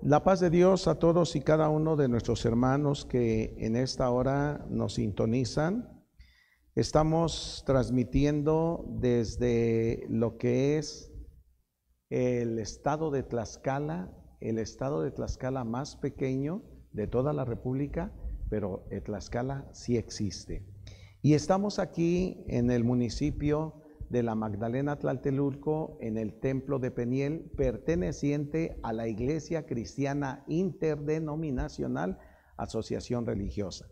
La paz de Dios a todos y cada uno de nuestros hermanos que en esta hora nos sintonizan. Estamos transmitiendo desde lo que es el estado de Tlaxcala, más pequeño de toda la República, pero Tlaxcala sí existe. Y estamos aquí en el municipio de la Magdalena Tlatelolco, en el templo de Peniel, perteneciente a la Iglesia Cristiana Interdenominacional Asociación Religiosa.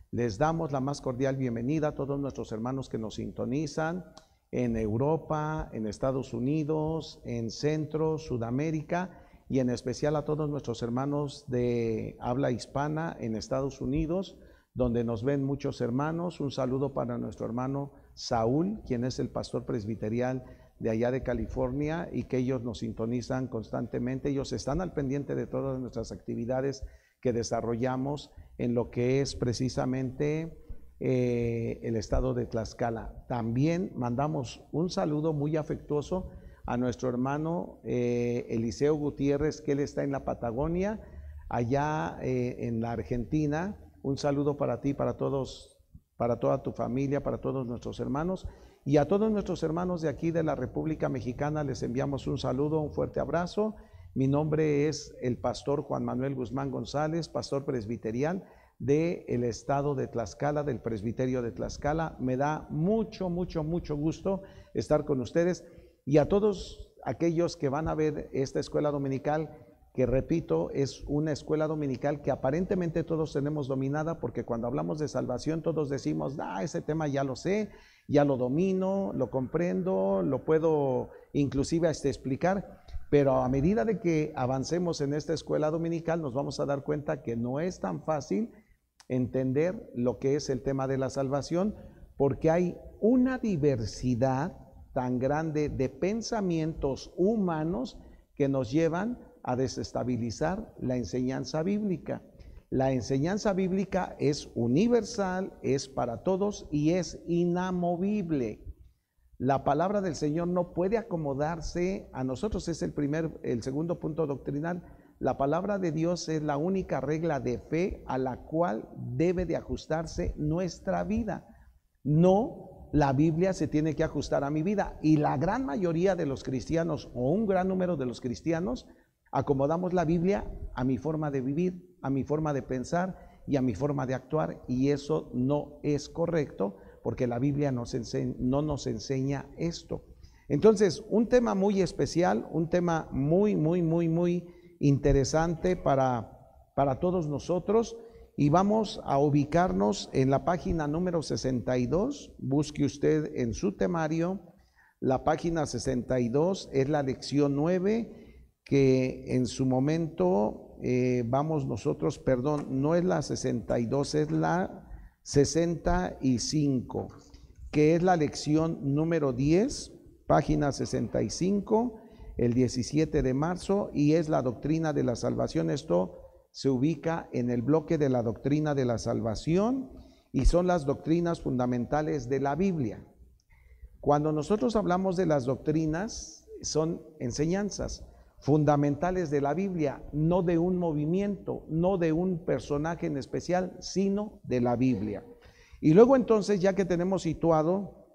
Les damos la más cordial bienvenida a todos nuestros hermanos que nos sintonizan en Europa, en Estados Unidos, en Centro, Sudamérica, y en especial a todos nuestros hermanos de habla hispana en Estados Unidos, donde nos ven muchos hermanos. Un saludo para nuestro hermano Saúl, quien es el pastor presbiterial de allá de California, y que ellos nos sintonizan constantemente. Ellos están al pendiente de todas nuestras actividades que desarrollamos en lo que es precisamente el estado de Tlaxcala. También mandamos un saludo muy afectuoso a nuestro hermano Eliseo Gutiérrez, que él está en la Patagonia, allá en la Argentina. Un saludo para ti, para todos, para toda tu familia, para todos nuestros hermanos, y a todos nuestros hermanos de aquí de la República Mexicana les enviamos un saludo, un fuerte abrazo. Mi nombre es el pastor Juan Manuel Guzmán González, pastor presbiterial del estado de Tlaxcala, del presbiterio de Tlaxcala. Me da mucho gusto estar con ustedes, y a todos aquellos que van a ver esta escuela dominical, que repito, es una escuela dominical que aparentemente todos tenemos dominada, porque cuando hablamos de salvación todos decimos, ese tema ya lo sé, ya lo domino, lo comprendo, lo puedo inclusive hasta explicar, pero a medida de que avancemos en esta escuela dominical nos vamos a dar cuenta que no es tan fácil entender lo que es el tema de la salvación, porque hay una diversidad tan grande de pensamientos humanos que nos llevan a desestabilizar la enseñanza bíblica. La enseñanza bíblica es universal, es para todos y es inamovible. La palabra del Señor no puede acomodarse a nosotros, es el segundo punto doctrinal. La palabra de Dios es la única regla de fe a la cual debe de ajustarse nuestra vida. No, la Biblia se tiene que ajustar a mi vida, y la gran mayoría de los cristianos, o un gran número de los cristianos, acomodamos la Biblia a mi forma de vivir, a mi forma de pensar y a mi forma de actuar, y eso no es correcto, porque la Biblia no nos enseña esto. Entonces, un tema muy especial, un tema muy interesante para todos nosotros, y vamos a ubicarnos en la página número 62. Busque usted en su temario la página 62, es la lección 9, que en su momento no es la 62, es la 65, que es la lección número 10, página 65, el 17 de marzo, y es la doctrina de la salvación. Esto se ubica en el bloque de la doctrina de la salvación, y son las doctrinas fundamentales de la Biblia. Cuando nosotros hablamos de las doctrinas, son enseñanzas fundamentales de la Biblia, no de un movimiento, no de un personaje en especial, sino de la Biblia. Y luego entonces, ya que tenemos situado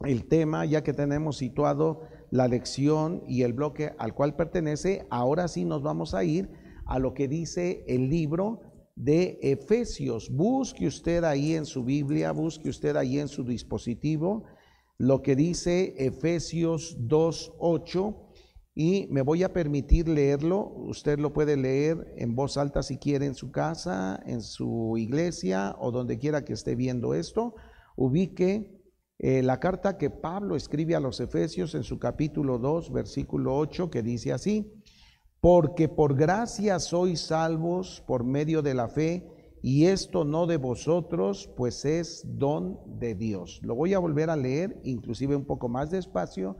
el tema, ya que tenemos situado la lección y el bloque al cual pertenece, ahora sí nos vamos a ir a lo que dice el libro de Efesios. Busque usted ahí en su Biblia, busque usted ahí en su dispositivo lo que dice Efesios 2:8, y me voy a permitir leerlo. Usted lo puede leer en voz alta si quiere, en su casa, en su iglesia o donde quiera que esté viendo esto. Ubique la carta que Pablo escribe a los Efesios en su capítulo 2, versículo 8, que dice así: porque por gracia sois salvos por medio de la fe, y esto no de vosotros, pues es don de Dios. Lo voy a volver a leer, inclusive un poco más despacio,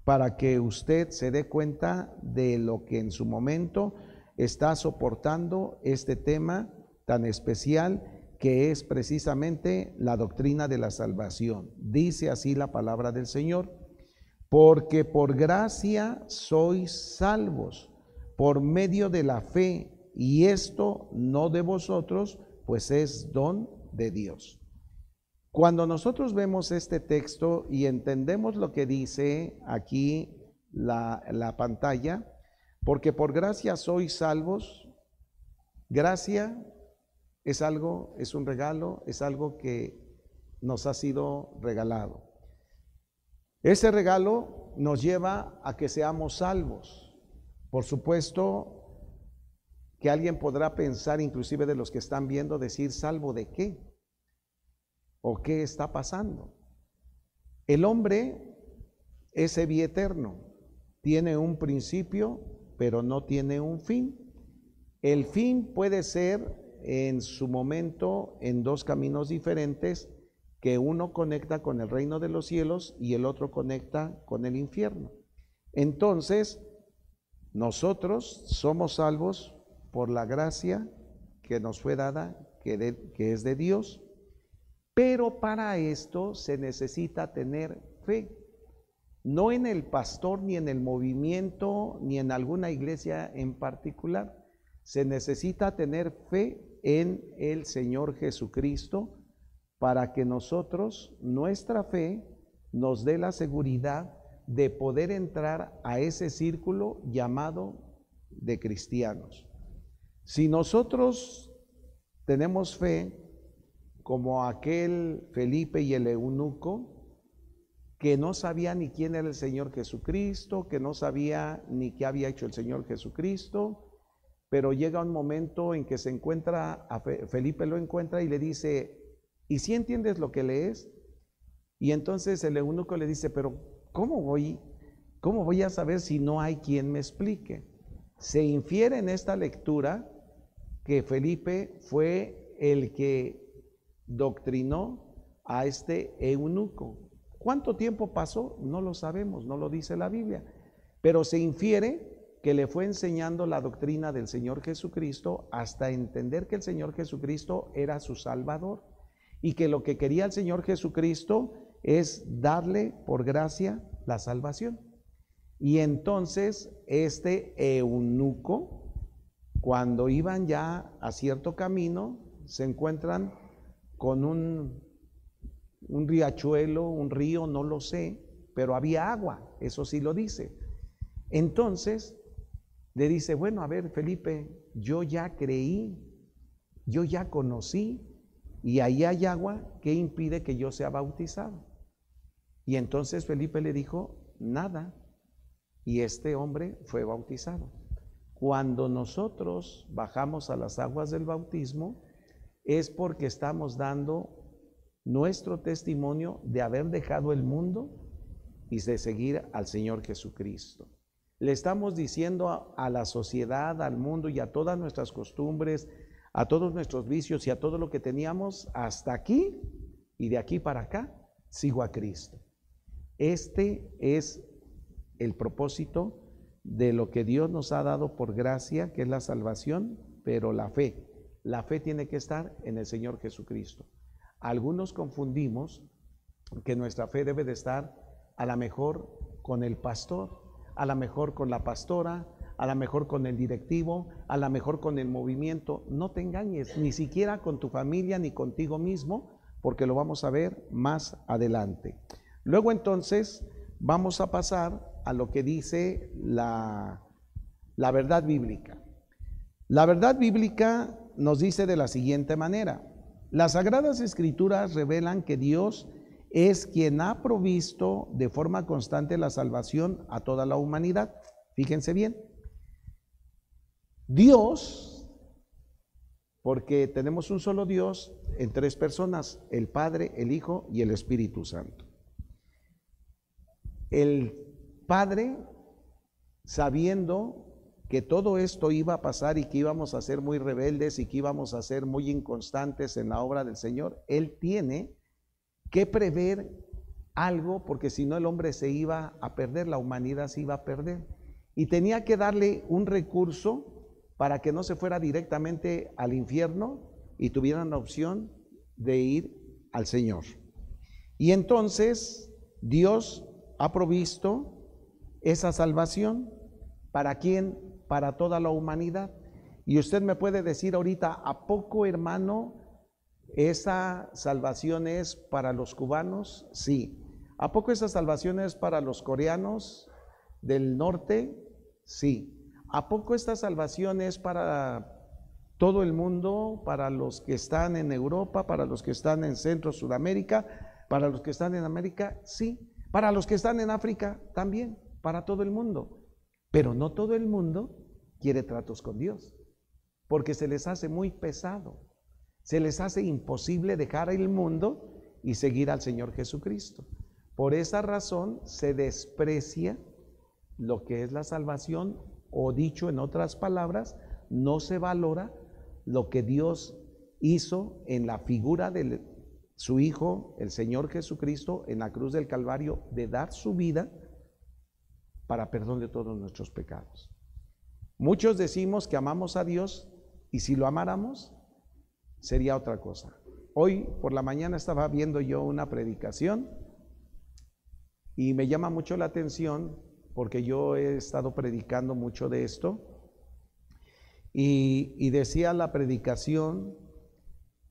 para que usted se dé cuenta de lo que en su momento está soportando este tema tan especial, que es precisamente la doctrina de la salvación. Dice así la palabra del Señor: porque por gracia sois salvos por medio de la fe, y esto no de vosotros, pues es don de Dios. Cuando nosotros vemos este texto y entendemos lo que dice aquí la pantalla, porque por gracia sois salvos, gracia es algo, es un regalo, es algo que nos ha sido regalado. Ese regalo nos lleva a que seamos salvos. Por supuesto que alguien podrá pensar, inclusive de los que están viendo, decir, ¿salvo de qué? ¿O qué está pasando? El hombre es eterno, tiene un principio, pero no tiene un fin. El fin puede ser en su momento en dos caminos diferentes, que uno conecta con el reino de los cielos y el otro conecta con el infierno. Entonces, nosotros somos salvos por la gracia que nos fue dada, que es de Dios, pero para esto se necesita tener fe, no en el pastor, ni en el movimiento, ni en alguna iglesia en particular. Se necesita tener fe en el Señor Jesucristo para que nosotros, nuestra fe, nos dé la seguridad de poder entrar a ese círculo llamado de cristianos. Si nosotros tenemos fe como aquel Felipe y el eunuco, que no sabía ni quién era el Señor Jesucristo, que no sabía ni qué había hecho el Señor Jesucristo, pero llega un momento en que se encuentra, Felipe lo encuentra y le dice, ¿y si entiendes lo que lees? Y entonces el eunuco le dice, pero ¿cómo voy a saber si no hay quien me explique? Se infiere en esta lectura que Felipe fue el que doctrinó a este eunuco. ¿Cuánto tiempo pasó? No lo sabemos, no lo dice la Biblia, pero se infiere que le fue enseñando la doctrina del Señor Jesucristo hasta entender que el Señor Jesucristo era su Salvador y que lo que quería el Señor Jesucristo es darle por gracia la salvación. Y entonces este eunuco, cuando iban ya a cierto camino, se encuentran con un riachuelo, un río, no lo sé, pero había agua, eso sí lo dice. Entonces le dice, bueno, a ver, Felipe, yo ya creí, yo ya conocí, y ahí hay agua, ¿qué impide que yo sea bautizado? Y entonces Felipe le dijo, nada, y este hombre fue bautizado. Cuando nosotros bajamos a las aguas del bautismo, es porque estamos dando nuestro testimonio de haber dejado el mundo y de seguir al Señor Jesucristo. Le estamos diciendo a la sociedad, al mundo y a todas nuestras costumbres, a todos nuestros vicios y a todo lo que teníamos hasta aquí y de aquí para acá, sigo a Cristo. Este es el propósito de lo que Dios nos ha dado por gracia, que es la salvación, pero la fe tiene que estar en el Señor Jesucristo. Algunos confundimos que nuestra fe debe de estar a lo mejor con el pastor, a lo mejor con la pastora, a lo mejor con el directivo, a lo mejor con el movimiento. No te engañes, ni siquiera con tu familia ni contigo mismo, porque lo vamos a ver más adelante. Luego entonces vamos a pasar a lo que dice la verdad bíblica. La verdad bíblica nos dice de la siguiente manera: las Sagradas Escrituras revelan que Dios es quien ha provisto de forma constante la salvación a toda la humanidad. Fíjense bien, Dios, porque tenemos un solo Dios en tres personas, el Padre, el Hijo y el Espíritu Santo. El Padre, sabiendo que todo esto iba a pasar y que íbamos a ser muy rebeldes y que íbamos a ser muy inconstantes en la obra del Señor, Él tiene que prever algo, porque si no el hombre se iba a perder, la humanidad se iba a perder. Y tenía que darle un recurso para que no se fuera directamente al infierno y tuvieran la opción de ir al Señor. Y entonces Dios ha provisto esa salvación. ¿Para quién? Para toda la humanidad. Y usted me puede decir ahorita, ¿a poco, hermano, esa salvación es para los cubanos? Sí. ¿A poco esa salvación es para los coreanos del norte? Sí. ¿A poco esta salvación es para todo el mundo, para los que están en Europa, para los que están en Centro, Sudamérica, para los que están en América? Sí. Para los que están en África también, para todo el mundo. Pero no todo el mundo quiere tratos con Dios, porque se les hace muy pesado, se les hace imposible dejar el mundo y seguir al Señor Jesucristo. Por esa razón se desprecia lo que es la salvación, o dicho en otras palabras, no se valora lo que Dios hizo en la figura de su Hijo, el Señor Jesucristo, en la cruz del Calvario, de dar su vida para perdón de todos nuestros pecados. Muchos decimos que amamos a Dios, y si lo amáramos, sería otra cosa. Hoy por la mañana estaba viendo yo una predicación y me llama mucho la atención porque yo he estado predicando mucho de esto y decía la predicación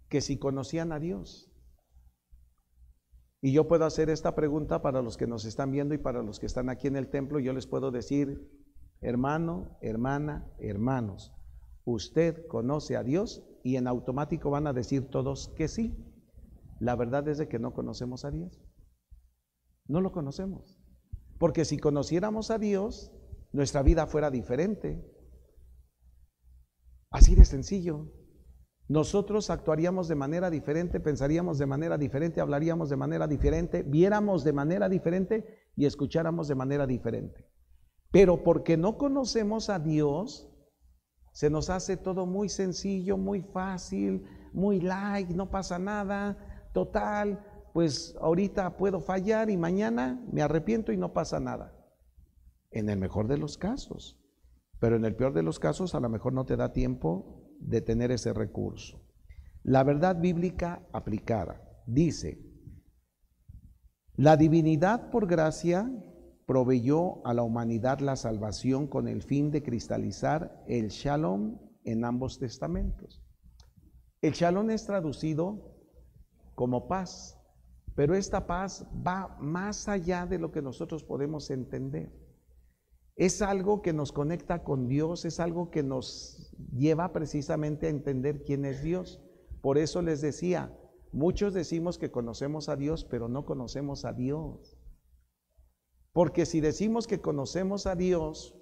que si conocían a Dios. Y yo puedo hacer esta pregunta para los que nos están viendo y para los que están aquí en el templo. Yo les puedo decir, hermano, hermana, hermanos, ¿usted conoce a Dios? Y en automático van a decir todos que sí. La verdad es de que no conocemos a Dios. No lo conocemos. Porque si conociéramos a Dios, nuestra vida fuera diferente. Así de sencillo. Nosotros actuaríamos de manera diferente, pensaríamos de manera diferente, hablaríamos de manera diferente, viéramos de manera diferente y escucháramos de manera diferente. Pero porque no conocemos a Dios, se nos hace todo muy sencillo, muy fácil, muy light, no pasa nada, total, pues ahorita puedo fallar y mañana me arrepiento y no pasa nada. En el mejor de los casos, pero en el peor de los casos a lo mejor no te da tiempo de tener ese recurso. La verdad bíblica aplicada dice: la divinidad por gracia proveyó a la humanidad la salvación con el fin de cristalizar el Shalom en ambos testamentos. El Shalom es traducido como paz, pero esta paz va más allá de lo que nosotros podemos entender. Es algo que nos conecta con Dios, es algo que nos lleva precisamente a entender quién es Dios. Por eso les decía, muchos decimos que conocemos a Dios, pero no conocemos a Dios. Porque si decimos que conocemos a Dios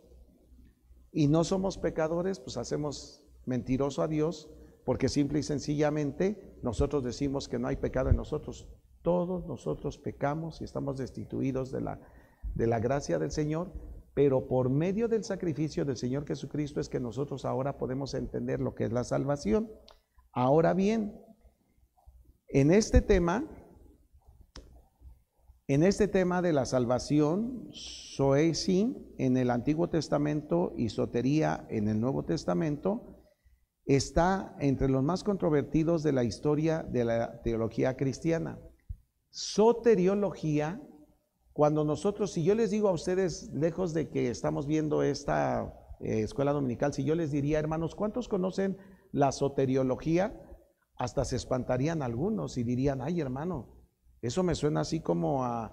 y no somos pecadores, pues hacemos mentiroso a Dios, porque simple y sencillamente nosotros decimos que no hay pecado en nosotros. Todos nosotros pecamos y estamos destituidos de la gracia del Señor, pero por medio del sacrificio del Señor Jesucristo es que nosotros ahora podemos entender lo que es la salvación. Ahora bien, en este tema de la salvación, Zoesin en el Antiguo Testamento y sotería en el Nuevo Testamento, está entre los más controvertidos de la historia de la teología cristiana. Soteriología, cuando nosotros, si yo les digo a ustedes, lejos de que estamos viendo esta escuela dominical, si yo les diría, hermanos, ¿cuántos conocen la soteriología? Hasta se espantarían algunos y dirían, ay, hermano, eso me suena así como a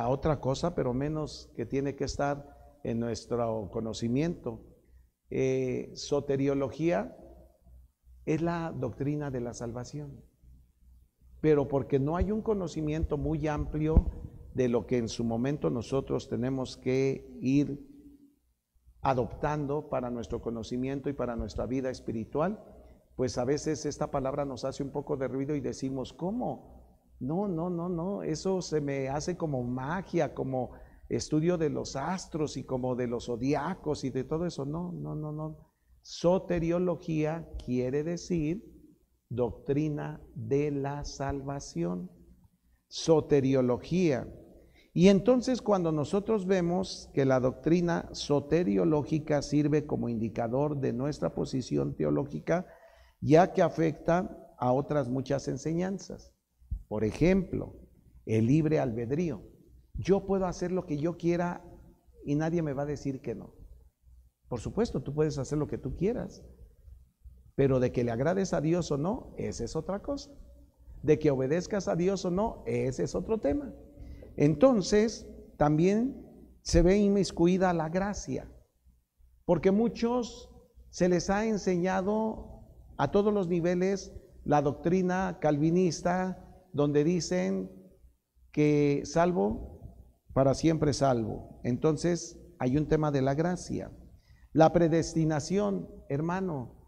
otra cosa, pero menos que tiene que estar en nuestro conocimiento. Soteriología es la doctrina de la salvación, pero porque no hay un conocimiento muy amplio de lo que en su momento nosotros tenemos que ir adoptando para nuestro conocimiento y para nuestra vida espiritual, pues a veces esta palabra nos hace un poco de ruido y decimos, ¿cómo? No, eso se me hace como magia, como estudio de los astros y como de los zodiacos y de todo eso. No. Soteriología quiere decir doctrina de la salvación. Soteriología. Y entonces cuando nosotros vemos que la doctrina soteriológica sirve como indicador de nuestra posición teológica, ya que afecta a otras muchas enseñanzas. Por ejemplo, el libre albedrío. Yo puedo hacer lo que yo quiera y nadie me va a decir que no. Por supuesto, tú puedes hacer lo que tú quieras, pero de que le agrades a Dios o no, esa es otra cosa. De que obedezcas a Dios o no, ese es otro tema. Entonces, también se ve inmiscuida la gracia, porque muchos se les ha enseñado a todos los niveles la doctrina calvinista, donde dicen que salvo, para siempre salvo. Entonces, hay un tema de la gracia. La predestinación, hermano,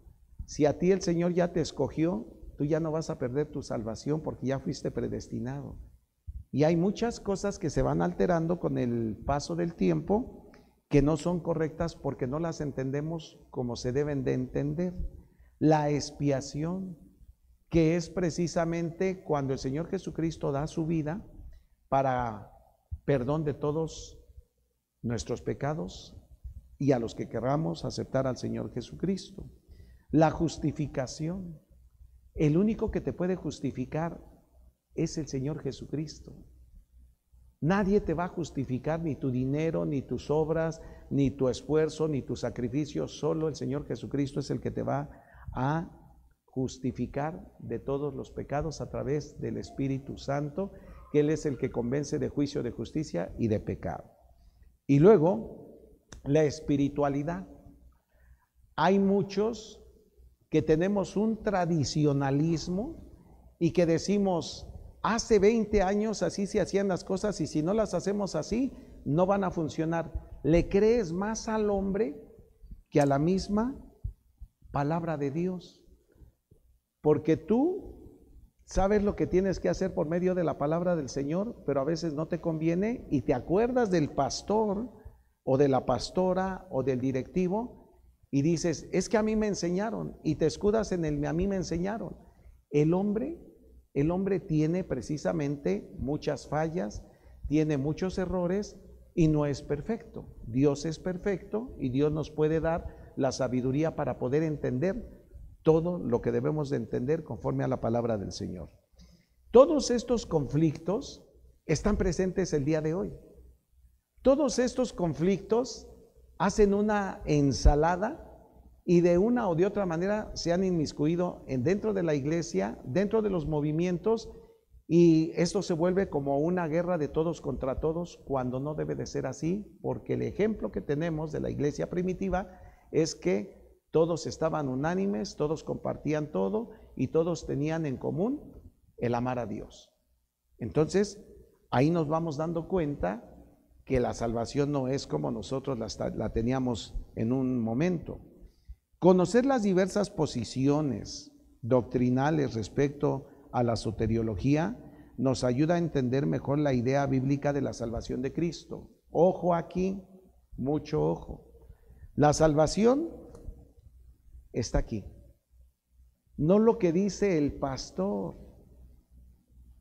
si a ti el Señor ya te escogió, tú ya no vas a perder tu salvación porque ya fuiste predestinado. Y hay muchas cosas que se van alterando con el paso del tiempo que no son correctas porque no las entendemos como se deben de entender. La expiación, que es precisamente cuando el Señor Jesucristo da su vida para perdón de todos nuestros pecados y a los que querramos aceptar al Señor Jesucristo. La justificación, el único que te puede justificar es el Señor Jesucristo. Nadie te va a justificar, ni tu dinero, ni tus obras, ni tu esfuerzo, ni tu sacrificio. Solo el Señor Jesucristo es el que te va a justificar de todos los pecados a través del Espíritu Santo, que Él es el que convence de juicio, de justicia y de pecado. Y luego, la espiritualidad. Hay muchos que tenemos un tradicionalismo y que decimos, hace 20 años así se hacían las cosas y si no las hacemos así, no van a funcionar. Le crees más al hombre que a la misma palabra de Dios. Porque tú sabes lo que tienes que hacer por medio de la palabra del Señor, pero a veces no te conviene y te acuerdas del pastor o de la pastora o del directivo y dices, es que a mí me enseñaron, y te escudas en el a mí me enseñaron. El hombre tiene precisamente muchas fallas, tiene muchos errores y no es perfecto. Dios es perfecto y Dios nos puede dar la sabiduría para poder entender todo lo que debemos de entender conforme a la palabra del Señor. Todos estos conflictos están presentes el día de hoy. Todos estos conflictos hacen una ensalada y de una o de otra manera se han inmiscuido dentro de la iglesia, dentro de los movimientos, y esto se vuelve como una guerra de todos contra todos, cuando no debe de ser así, porque el ejemplo que tenemos de la iglesia primitiva es que todos estaban unánimes, todos compartían todo y todos tenían en común el amar a Dios. Entonces, ahí nos vamos dando cuenta que la salvación no es como nosotros la teníamos en un momento. Conocer las diversas posiciones doctrinales respecto a la soteriología nos ayuda a entender mejor la idea bíblica de la salvación de Cristo. Ojo aquí, mucho ojo. La salvación está aquí, no lo que dice el pastor,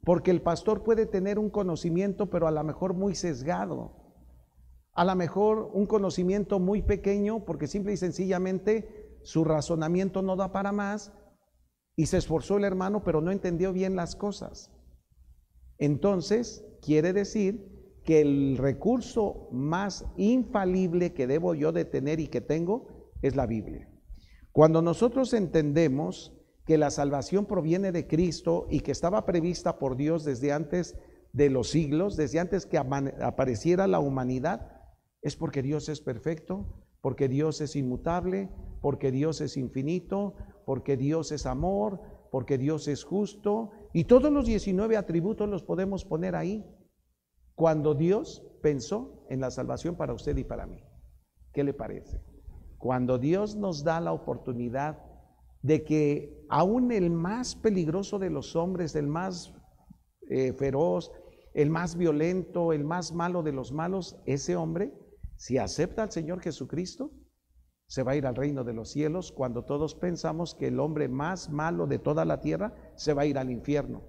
porque el pastor puede tener un conocimiento, pero a lo mejor muy sesgado, a lo mejor un conocimiento muy pequeño, porque simple y sencillamente su razonamiento no da para más y se esforzó el hermano, pero no entendió bien las cosas. Entonces, quiere decir que el recurso más infalible que debo yo de tener y que tengo es la Biblia. Cuando nosotros entendemos que la salvación proviene de Cristo y que estaba prevista por Dios desde antes de los siglos, desde antes que apareciera la humanidad, es porque Dios es perfecto, porque Dios es inmutable, porque Dios es infinito, porque Dios es amor, porque Dios es justo, y todos los 19 atributos los podemos poner ahí, cuando Dios pensó en la salvación para usted y para mí. ¿Qué le parece? Cuando Dios nos da la oportunidad de que aún el más peligroso de los hombres, el más feroz, el más violento, el más malo de los malos, ese hombre, si acepta al Señor Jesucristo, se va a ir al reino de los cielos, cuando todos pensamos que el hombre más malo de toda la tierra se va a ir al infierno.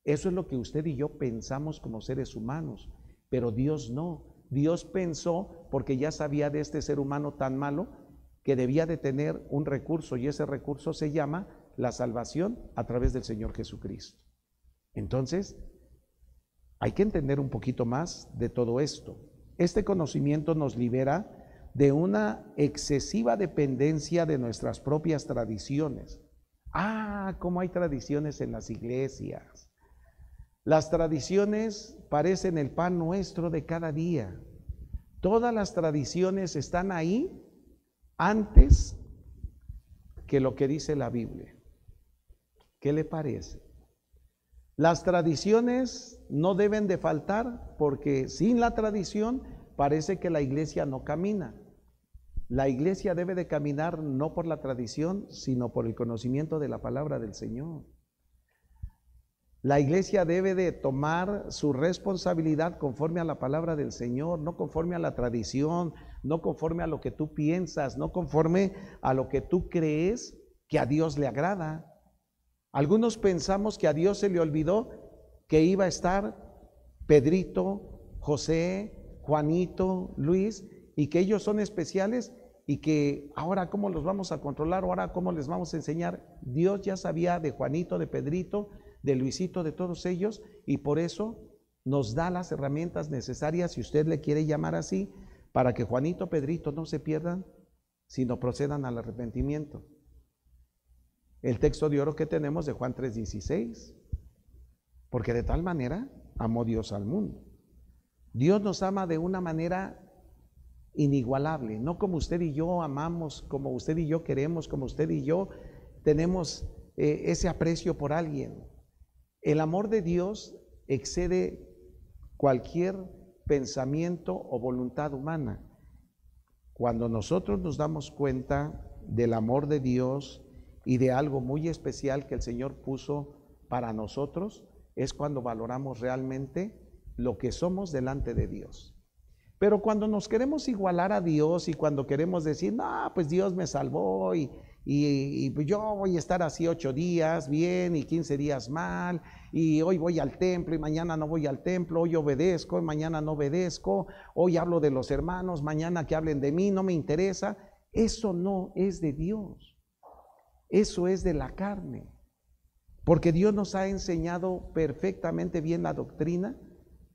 Eso es lo que usted y yo pensamos como seres humanos, pero Dios no. Dios pensó, porque ya sabía de este ser humano tan malo, que debía de tener un recurso, y ese recurso se llama la salvación a través del Señor Jesucristo. Entonces, hay que entender un poquito más de todo esto. Este conocimiento nos libera de una excesiva dependencia de nuestras propias tradiciones. Cómo hay tradiciones en las iglesias. Las tradiciones parecen el pan nuestro de cada día. Todas las tradiciones están ahí antes que lo que dice la Biblia. ¿Qué le parece? Las tradiciones no deben de faltar, porque sin la tradición parece que la iglesia no camina. La iglesia debe de caminar no por la tradición, sino por el conocimiento de la palabra del Señor. La iglesia debe de tomar su responsabilidad conforme a la palabra del Señor, no conforme a la tradición, no conforme a lo que tú piensas, no conforme a lo que tú crees que a Dios le agrada. Algunos pensamos que a Dios se le olvidó que iba a estar Pedrito, José, Juanito, Luis, y que ellos son especiales y que ahora cómo los vamos a controlar, ahora cómo les vamos a enseñar. Dios ya sabía de Juanito, de Pedrito, de Luisito, de todos ellos, y por eso nos da las herramientas necesarias, si usted le quiere llamar así, para que Juanito, Pedrito no se pierdan, sino procedan al arrepentimiento. El texto de oro que tenemos de Juan 3:16, porque de tal manera amó Dios al mundo. Dios nos ama de una manera inigualable, no como usted y yo amamos, como usted y yo queremos, como usted y yo tenemos ese aprecio por alguien. El amor de Dios excede cualquier pensamiento o voluntad humana. Cuando nosotros nos damos cuenta del amor de Dios y de algo muy especial que el Señor puso para nosotros, es cuando valoramos realmente lo que somos delante de Dios. Pero cuando nos queremos igualar a Dios y cuando queremos decir, no, pues Dios me salvó y yo voy a estar así 8 días bien y 15 días mal, y hoy voy al templo y mañana no voy al templo, hoy obedezco y mañana no obedezco, hoy hablo de los hermanos, mañana que hablen de mí, no me interesa. Eso no es de Dios, eso es de la carne, porque Dios nos ha enseñado perfectamente bien la doctrina.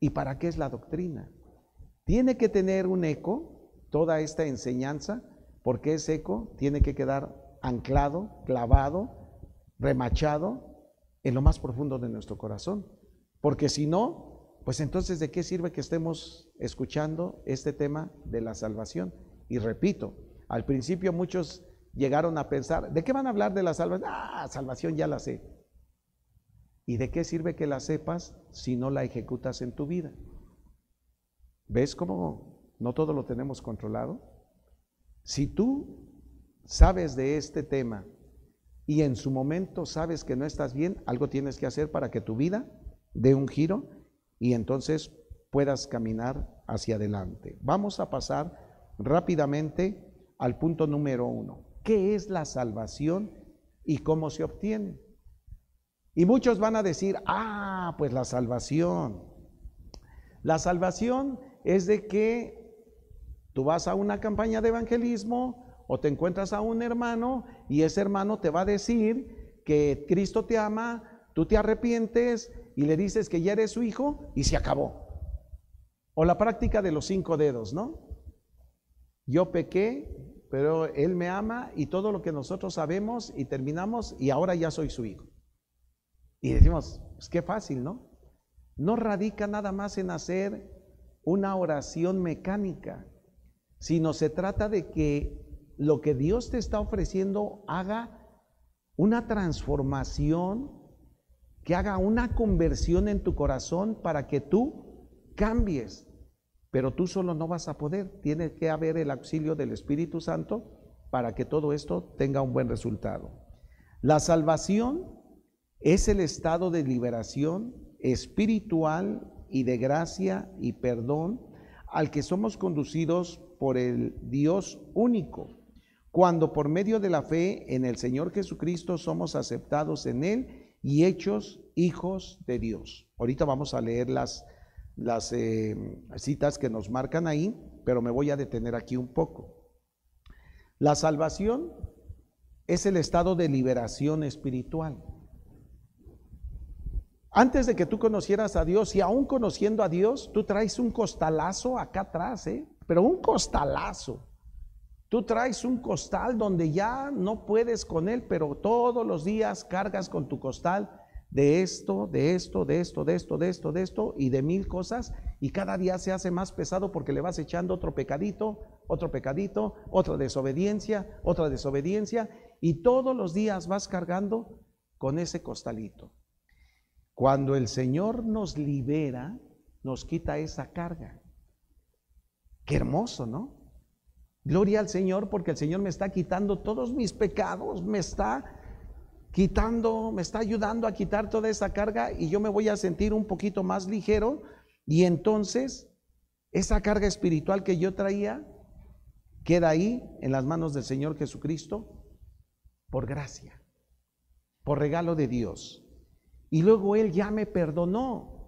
¿Y para qué es la doctrina? Tiene que tener un eco toda esta enseñanza, porque ese eco tiene que quedar anclado, clavado, remachado en lo más profundo de nuestro corazón, porque si no, pues entonces ¿de qué sirve que estemos escuchando este tema de la salvación? Y repito, al principio muchos llegaron a pensar, ¿de qué van a hablar de la salvación? Salvación ya la sé. ¿Y de qué sirve que la sepas si no la ejecutas en tu vida? ¿Ves cómo no todo lo tenemos controlado? Si tú sabes de este tema y en su momento sabes que no estás bien, algo tienes que hacer para que tu vida dé un giro y entonces puedas caminar hacia adelante. Vamos a pasar rápidamente al punto número 1. ¿Qué es la salvación y cómo se obtiene? Y muchos van a decir, pues la salvación. La salvación es de que tú vas a una campaña de evangelismo o te encuentras a un hermano y ese hermano te va a decir que Cristo te ama, tú te arrepientes y le dices que ya eres su hijo y se acabó. O la práctica de los 5 dedos, ¿no? Yo pequé, pero Él me ama y todo lo que nosotros sabemos y terminamos y ahora ya soy su hijo. Y decimos, pues qué fácil, ¿no? No radica nada más en hacer una oración mecánica, sino se trata de que lo que Dios te está ofreciendo haga una transformación, que haga una conversión en tu corazón para que tú cambies. Pero tú solo no vas a poder, tiene que haber el auxilio del Espíritu Santo para que todo esto tenga un buen resultado. La salvación es el estado de liberación espiritual y de gracia y perdón al que somos conducidos por el Dios único, cuando por medio de la fe en el Señor Jesucristo somos aceptados en Él y hechos hijos de Dios. Ahorita vamos a leer las citas que nos marcan ahí, pero me voy a detener aquí un poco. La salvación es el estado de liberación espiritual. Antes de que tú conocieras a Dios y aún conociendo a Dios, tú traes un costalazo acá atrás, pero un costalazo. Tú traes un costal donde ya no puedes con él, pero todos los días cargas con tu costal de esto, de esto, de esto, de esto, de esto, de esto y de 1000 cosas, y cada día se hace más pesado porque le vas echando otro pecadito, otra desobediencia, y todos los días vas cargando con ese costalito. Cuando el Señor nos libera, nos quita esa carga. Qué hermoso, ¿no? Gloria al Señor, porque el Señor me está quitando todos mis pecados, me está ayudando a quitar toda esa carga, y yo me voy a sentir un poquito más ligero, y entonces esa carga espiritual que yo traía queda ahí en las manos del Señor Jesucristo por gracia, por regalo de Dios. Y luego Él ya me perdonó.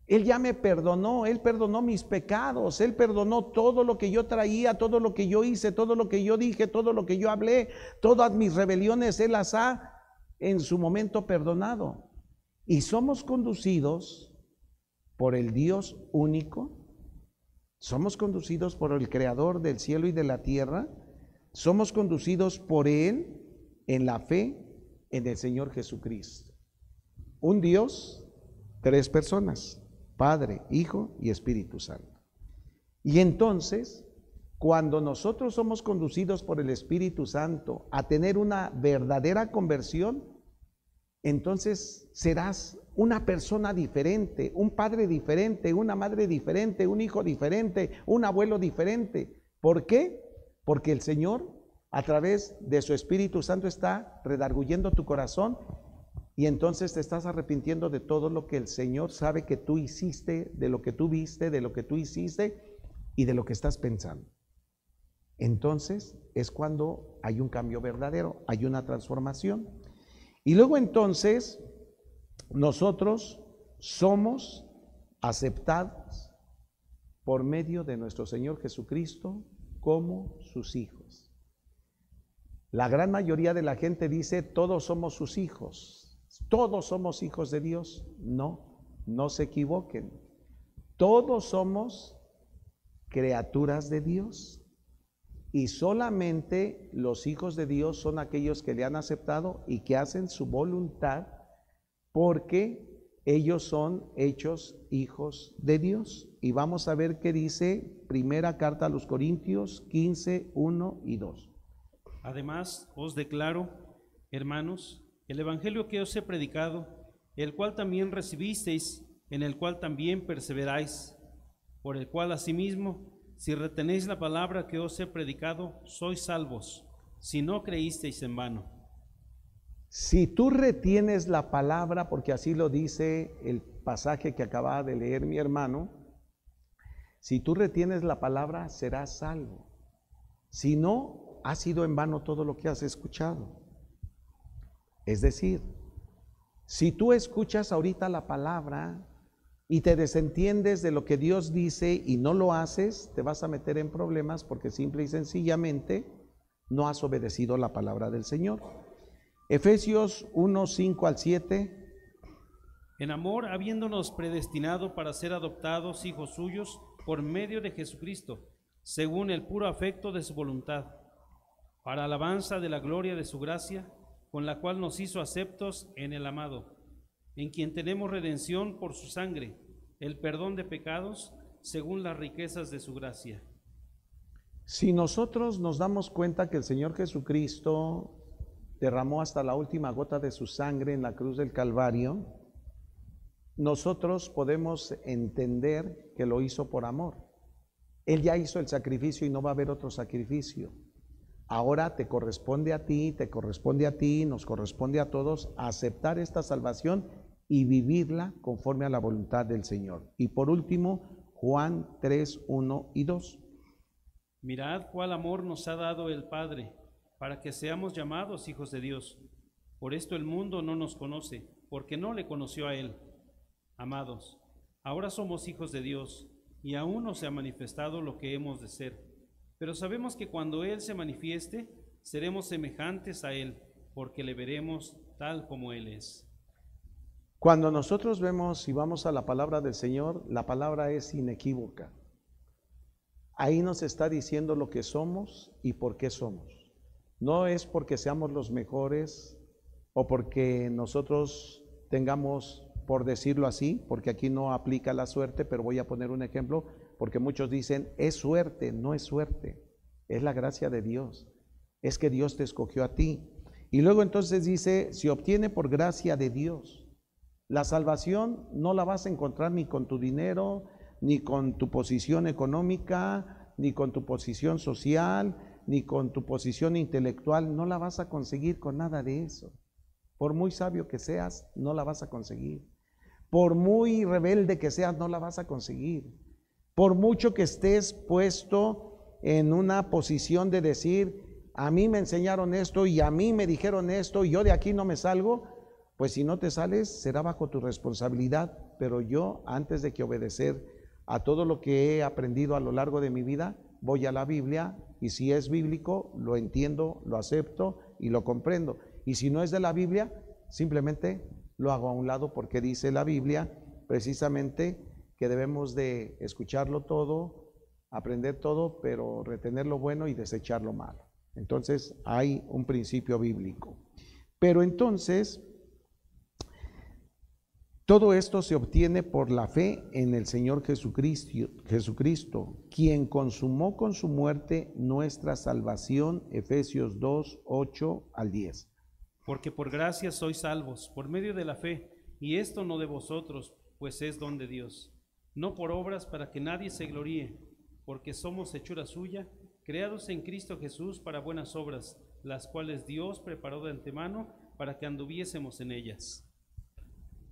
Él perdonó mis pecados, Él perdonó todo lo que yo traía, todo lo que yo hice, todo lo que yo dije, todo lo que yo hablé, todas mis rebeliones, Él las ha en su momento perdonado. Y somos conducidos por el Dios único, somos conducidos por el Creador del cielo y de la tierra, somos conducidos por Él en la fe en el Señor Jesucristo. Un Dios, 3 personas. Padre, Hijo y Espíritu Santo. Y entonces, cuando nosotros somos conducidos por el Espíritu Santo a tener una verdadera conversión, entonces serás una persona diferente, un padre diferente, una madre diferente, un hijo diferente, un abuelo diferente. ¿Por qué? Porque el Señor, a través de su Espíritu Santo, está redarguyendo tu corazón. Y entonces te estás arrepintiendo de todo lo que el Señor sabe que tú hiciste, de lo que tú viste, de lo que tú hiciste y de lo que estás pensando. Entonces es cuando hay un cambio verdadero, hay una transformación. Y luego entonces nosotros somos aceptados por medio de nuestro Señor Jesucristo como sus hijos. La gran mayoría de la gente dice, todos somos sus hijos. ¿Todos somos hijos de Dios? No, no se equivoquen. Todos somos criaturas de Dios, y solamente los hijos de Dios son aquellos que le han aceptado y que hacen su voluntad, porque ellos son hechos hijos de Dios. Y vamos a ver qué dice primera carta a los Corintios 15, 1 y 2. Además, os declaro, hermanos, el evangelio que os he predicado, el cual también recibisteis, en el cual también perseveráis, por el cual asimismo, si retenéis la palabra que os he predicado, sois salvos, si no creísteis en vano. Si tú retienes la palabra, porque así lo dice el pasaje que acababa de leer mi hermano, si tú retienes la palabra, serás salvo. Si no, ha sido en vano todo lo que has escuchado. Es decir, si tú escuchas ahorita la palabra y te desentiendes de lo que Dios dice y no lo haces, te vas a meter en problemas, porque simple y sencillamente no has obedecido la palabra del Señor. Efesios 1, 5 al 7. En amor, habiéndonos predestinado para ser adoptados hijos suyos por medio de Jesucristo, según el puro afecto de su voluntad, para alabanza de la gloria de su gracia, con la cual nos hizo aceptos en el amado, en quien tenemos redención por su sangre, el perdón de pecados, según las riquezas de su gracia. Si nosotros nos damos cuenta que el Señor Jesucristo derramó hasta la última gota de su sangre en la cruz del Calvario, nosotros podemos entender que lo hizo por amor. Él ya hizo el sacrificio y no va a haber otro sacrificio. Ahora te corresponde a ti, nos corresponde a todos aceptar esta salvación y vivirla conforme a la voluntad del Señor. Y por último, Juan 3, 1 y 2. Mirad cuál amor nos ha dado el Padre, para que seamos llamados hijos de Dios. Por esto el mundo no nos conoce, porque no le conoció a Él. Amados, ahora somos hijos de Dios, y aún no se ha manifestado lo que hemos de ser. Pero sabemos que cuando Él se manifieste, seremos semejantes a Él, porque le veremos tal como Él es. Cuando nosotros vemos y vamos a la palabra del Señor, la palabra es inequívoca. ahí nos está diciendo lo que somos y por qué somos. No es porque seamos los mejores o porque nosotros tengamos, por decirlo así, porque aquí no aplica la suerte, pero voy a poner un ejemplo, porque muchos dicen, es suerte, no es suerte, es la gracia de Dios, es que Dios te escogió a ti. Y luego entonces dice, se obtiene por gracia de Dios. La salvación no la vas a encontrar ni con tu dinero, ni con tu posición económica, ni con tu posición social, ni con tu posición intelectual, no la vas a conseguir con nada de eso. Por muy sabio que seas, no la vas a conseguir. Por muy rebelde que seas, no la vas a conseguir. Por mucho que estés puesto en una posición de decir, a mí me enseñaron esto y a mí me dijeron esto y yo de aquí no me salgo, pues si no te sales será bajo tu responsabilidad, pero yo antes de que obedecer a todo lo que he aprendido a lo largo de mi vida, voy a la Biblia y si es bíblico, lo entiendo, lo acepto y lo comprendo. Y si no es de la Biblia, simplemente lo hago a un lado porque dice la Biblia precisamente que debemos de escucharlo todo, aprender todo, pero retener lo bueno y desechar lo malo. Entonces hay un principio bíblico. Pero entonces, todo esto se obtiene por la fe en el Señor Jesucristo, quien consumó con su muerte nuestra salvación, Efesios 2, 8 al 10. Porque por gracia sois salvos, por medio de la fe, y esto no de vosotros, pues es don de Dios, no por obras para que nadie se gloríe, porque somos hechura suya, creados en Cristo Jesús para buenas obras, las cuales Dios preparó de antemano para que anduviésemos en ellas.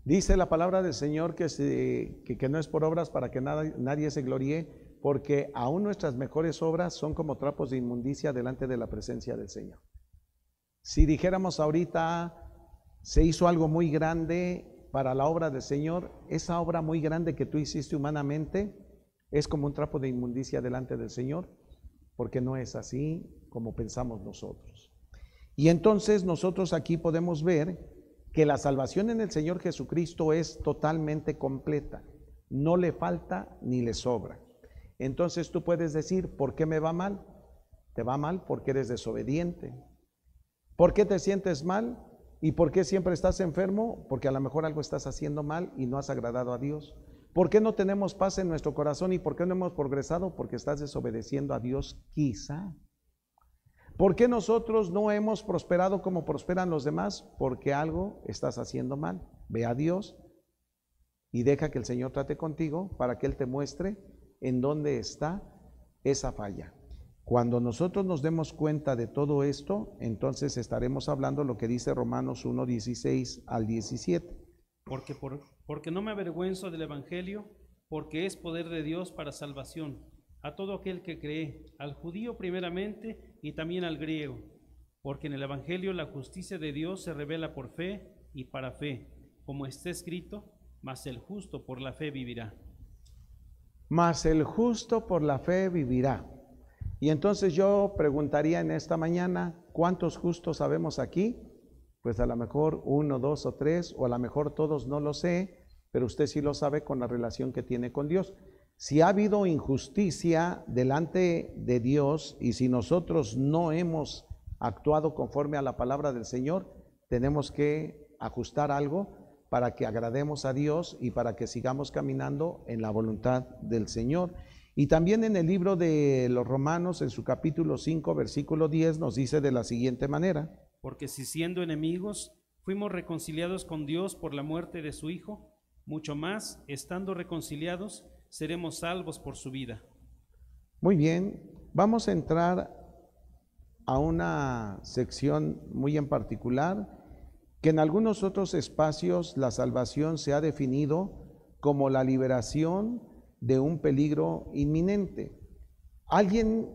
Dice la palabra del Señor que no es por obras para que nadie se gloríe, porque aún nuestras mejores obras son como trapos de inmundicia delante de la presencia del Señor. Si dijéramos ahorita, se hizo algo muy grande para la obra del Señor, esa obra muy grande que tú hiciste humanamente es como un trapo de inmundicia delante del Señor, porque no es así como pensamos nosotros. Y entonces nosotros aquí podemos ver que la salvación en el Señor Jesucristo es totalmente completa, no le falta ni le sobra. Entonces tú puedes decir, ¿por qué me va mal? Te va mal porque eres desobediente. ¿Por qué te sientes mal? ¿Y por qué siempre estás enfermo? Porque a lo mejor algo estás haciendo mal y no has agradado a Dios. ¿Por qué no tenemos paz en nuestro corazón y por qué no hemos progresado? Porque estás desobedeciendo a Dios quizá. ¿Por qué nosotros no hemos prosperado como prosperan los demás? Porque algo estás haciendo mal. Ve a Dios y deja que el Señor trate contigo para que Él te muestre en dónde está esa falla. Cuando nosotros nos demos cuenta de todo esto, entonces estaremos hablando lo que dice Romanos 1, 16 al 17. Porque no me avergüenzo del Evangelio, porque es poder de Dios para salvación a todo aquel que cree, al judío primeramente y también al griego, porque en el Evangelio la justicia de Dios se revela por fe y para fe, como está escrito, mas el justo por la fe vivirá. Mas el justo por la fe vivirá. Y entonces yo preguntaría en esta mañana, ¿cuántos justos sabemos aquí? Pues a lo mejor 1, 2 o 3, o a lo mejor todos, no lo sé, pero usted sí lo sabe con la relación que tiene con Dios. Si ha habido injusticia delante de Dios y si nosotros no hemos actuado conforme a la palabra del Señor, tenemos que ajustar algo para que agrademos a Dios y para que sigamos caminando en la voluntad del Señor. Y también en el libro de los Romanos, en su capítulo 5, versículo 10, nos dice de la siguiente manera: porque si siendo enemigos fuimos reconciliados con Dios por la muerte de su Hijo, mucho más, estando reconciliados, seremos salvos por su vida. Muy bien, vamos a entrar a una sección muy en particular, que en algunos otros espacios la salvación se ha definido como la liberación de un peligro inminente. Alguien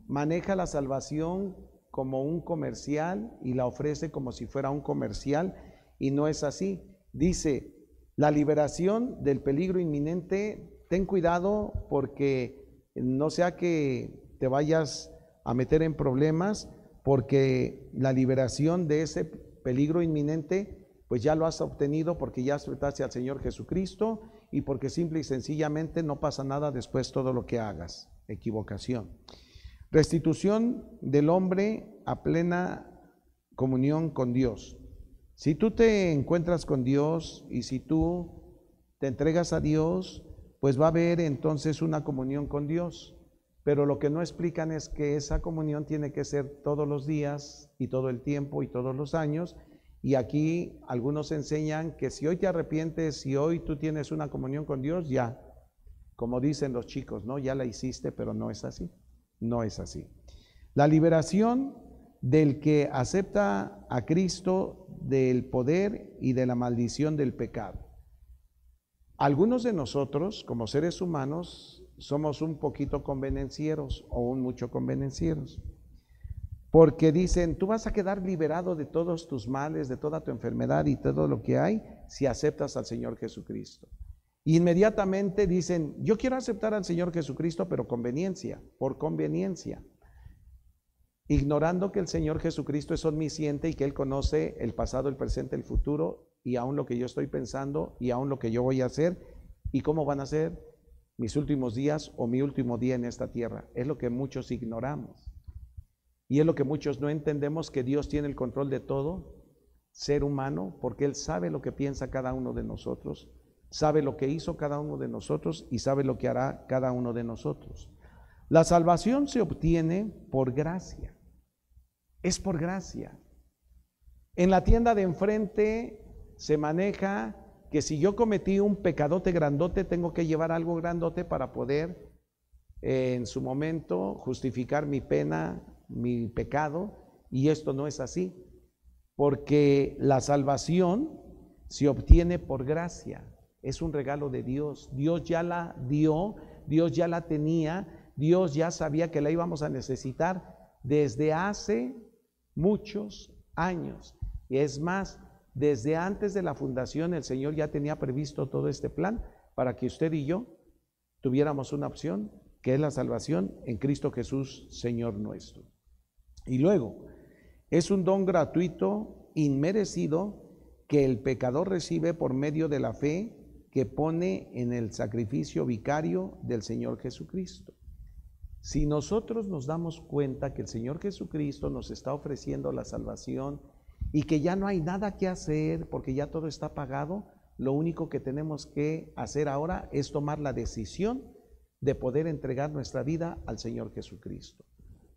maneja la salvación como un comercial y la ofrece como si fuera un comercial, y no es así. Dice, la liberación del peligro inminente, ten cuidado porque no sea que te vayas a meter en problemas, porque la liberación de ese peligro inminente pues ya lo has obtenido porque ya aceptaste al Señor Jesucristo y porque simple y sencillamente no pasa nada después todo lo que hagas. equivocación. Restitución del hombre a plena comunión con Dios. Si tú te encuentras con Dios y si tú te entregas a Dios, pues va a haber entonces una comunión con Dios. Pero lo que no explican es que esa comunión tiene que ser todos los días y todo el tiempo y todos los años. Y aquí algunos enseñan que si hoy te arrepientes, si hoy tú tienes una comunión con Dios, ya, como dicen los chicos, ¿no? Ya la hiciste, pero no es así. No es así. La liberación del que acepta a Cristo del poder y de la maldición del pecado. Algunos de nosotros, como seres humanos, somos un poquito convenencieros o un mucho convenencieros. Porque dicen, tú vas a quedar liberado de todos tus males, de toda tu enfermedad y todo lo que hay, si aceptas al Señor Jesucristo. Inmediatamente dicen, yo quiero aceptar al Señor Jesucristo, pero conveniencia, por conveniencia. Ignorando que el Señor Jesucristo es omnisciente y que Él conoce el pasado, el presente, el futuro y aún lo que yo estoy pensando y aún lo que yo voy a hacer y cómo van a ser mis últimos días o mi último día en esta tierra. Es lo que muchos ignoramos. Y es lo que muchos no entendemos, que Dios tiene el control de todo ser humano, porque Él sabe lo que piensa cada uno de nosotros, sabe lo que hizo cada uno de nosotros y sabe lo que hará cada uno de nosotros. La salvación se obtiene por gracia, es por gracia. En la tienda de enfrente se maneja que si yo cometí un pecadote grandote, tengo que llevar algo grandote para poder en su momento justificar mi pena, mi pecado, y esto no es así, porque la salvación se obtiene por gracia, es un regalo de Dios. Dios ya la dio, Dios ya la tenía, Dios ya sabía que la íbamos a necesitar desde hace muchos años. Y es más, desde antes de la fundación el Señor ya tenía previsto todo este plan para que usted y yo tuviéramos una opción, que es la salvación en Cristo Jesús, Señor nuestro. Y luego, es un don gratuito, inmerecido, que el pecador recibe por medio de la fe que pone en el sacrificio vicario del Señor Jesucristo. Si nosotros nos damos cuenta que el Señor Jesucristo nos está ofreciendo la salvación y que ya no hay nada que hacer porque ya todo está pagado, lo único que tenemos que hacer ahora es tomar la decisión de poder entregar nuestra vida al Señor Jesucristo.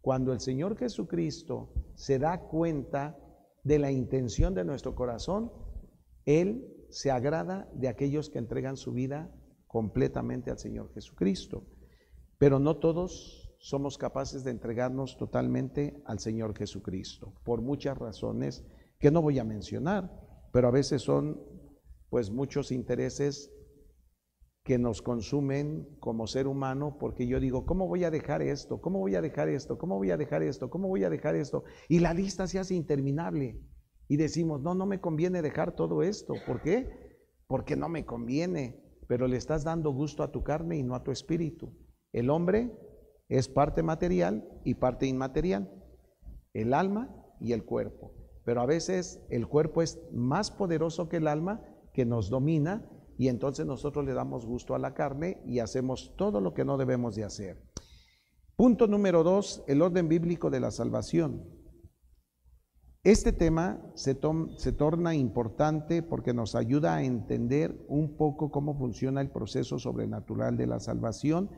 Cuando el Señor Jesucristo se da cuenta de la intención de nuestro corazón, Él se agrada de aquellos que entregan su vida completamente al Señor Jesucristo. Pero no todos somos capaces de entregarnos totalmente al Señor Jesucristo, por muchas razones que no voy a mencionar, pero a veces son pues muchos intereses que nos consumen como ser humano, porque yo digo, ¿cómo voy a dejar esto? ¿Cómo voy a dejar esto? ¿Cómo voy a dejar esto? ¿Cómo voy a dejar esto? Y la lista se hace interminable. Y decimos, no me conviene dejar todo esto. ¿Por qué? Porque no me conviene, pero le estás dando gusto a tu carne y no a tu espíritu. El hombre es parte material y parte inmaterial, el alma y el cuerpo. Pero a veces el cuerpo es más poderoso que el alma, que nos domina, y entonces nosotros le damos gusto a la carne y hacemos todo lo que no debemos de hacer. Punto número 2, el orden bíblico de la salvación. Este tema se torna importante porque nos ayuda a entender un poco cómo funciona el proceso sobrenatural de la salvación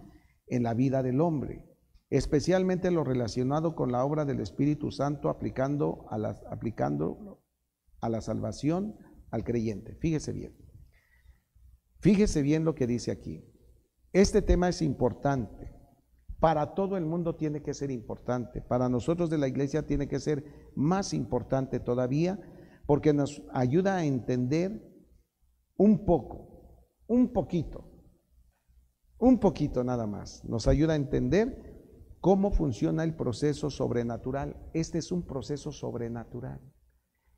en la vida del hombre, especialmente lo relacionado con la obra del Espíritu Santo aplicando a la salvación al creyente. Fíjese bien lo que dice aquí. Este tema es importante. Para todo el mundo tiene que ser importante. Para nosotros de la iglesia tiene que ser más importante todavía, porque nos ayuda a entender un poquito nada más. Nos ayuda a entender cómo funciona el proceso sobrenatural. Este es un proceso sobrenatural.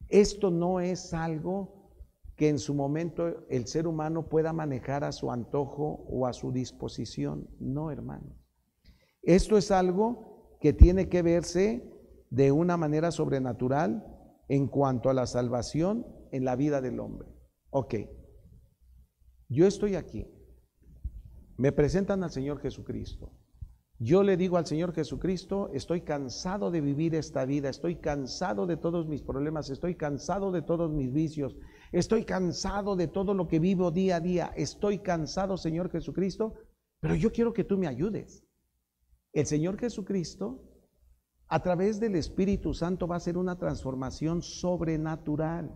Esto no es algo que en su momento el ser humano pueda manejar a su antojo o a su disposición. No, hermano. Esto es algo que tiene que verse de una manera sobrenatural en cuanto a la salvación en la vida del hombre. Ok, yo estoy aquí, me presentan al Señor Jesucristo, Yo le digo al Señor Jesucristo, estoy cansado de vivir esta vida, estoy cansado de todos mis problemas, estoy cansado de todos mis vicios, estoy cansado de todo lo que vivo día a día, estoy cansado, Señor Jesucristo, pero yo quiero que tú me ayudes. El Señor Jesucristo, a través del Espíritu Santo, va a hacer una transformación sobrenatural.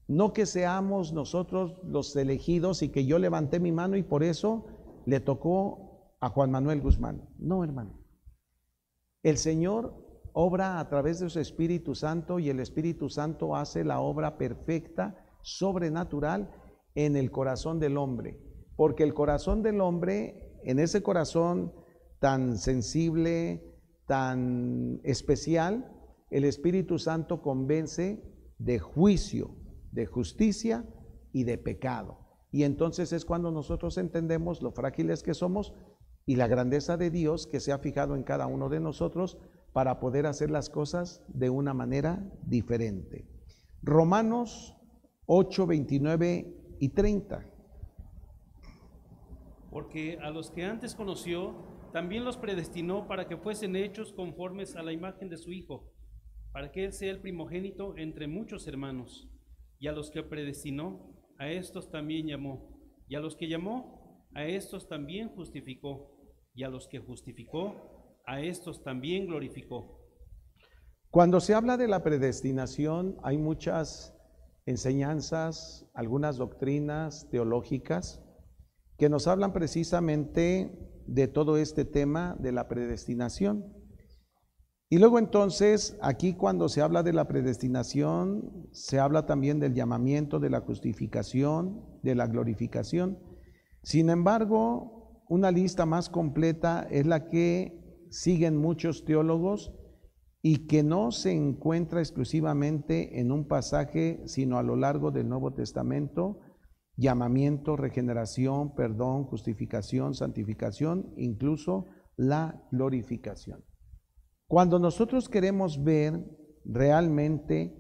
No que seamos nosotros los elegidos y que yo levanté mi mano y por eso le tocó a Juan Manuel Guzmán. No, hermano. El Señor obra a través de su Espíritu Santo y el Espíritu Santo hace la obra perfecta, sobrenatural en el corazón del hombre. Porque el corazón del hombre, en ese corazón tan sensible, tan especial, el Espíritu Santo convence de juicio, de justicia y de pecado. Y entonces es cuando nosotros entendemos lo frágiles que somos y la grandeza de Dios que se ha fijado en cada uno de nosotros para poder hacer las cosas de una manera diferente. Romanos 8, 29 y 30. Porque a los que antes conoció, también los predestinó para que fuesen hechos conformes a la imagen de su Hijo, para que Él sea el primogénito entre muchos hermanos. Y a los que predestinó, a estos también llamó. Y a los que llamó, a estos también justificó. Y a los que justificó, a estos también glorificó. Cuando se habla de la predestinación, hay muchas enseñanzas, algunas doctrinas teológicas que nos hablan precisamente de todo este tema de la predestinación. Y luego entonces, aquí cuando se habla de la predestinación, se habla también del llamamiento, de la justificación, de la glorificación. Sin embargo, una lista más completa es la que siguen muchos teólogos y que no se encuentra exclusivamente en un pasaje, sino a lo largo del Nuevo Testamento: llamamiento, regeneración, perdón, justificación, santificación, incluso la glorificación. Cuando nosotros queremos ver realmente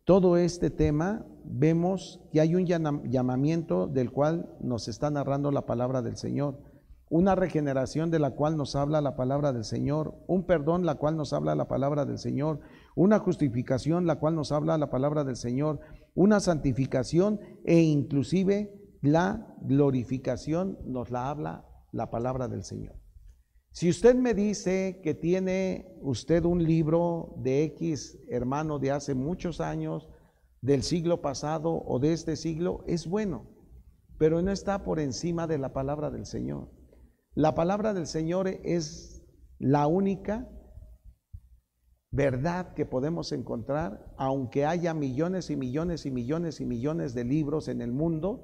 todo este tema, vemos que hay un llamamiento del cual nos está narrando la palabra del Señor, una regeneración de la cual nos habla la palabra del Señor, un perdón la cual nos habla la palabra del Señor, una justificación la cual nos habla la palabra del Señor, una santificación e inclusive la glorificación nos la habla la palabra del Señor. Si usted me dice que tiene usted un libro de X hermano de hace muchos años, del siglo pasado o de este siglo, es bueno, pero no está por encima de la palabra del Señor. La palabra del Señor es la única verdad que podemos encontrar, aunque haya millones y millones y millones y millones de libros en el mundo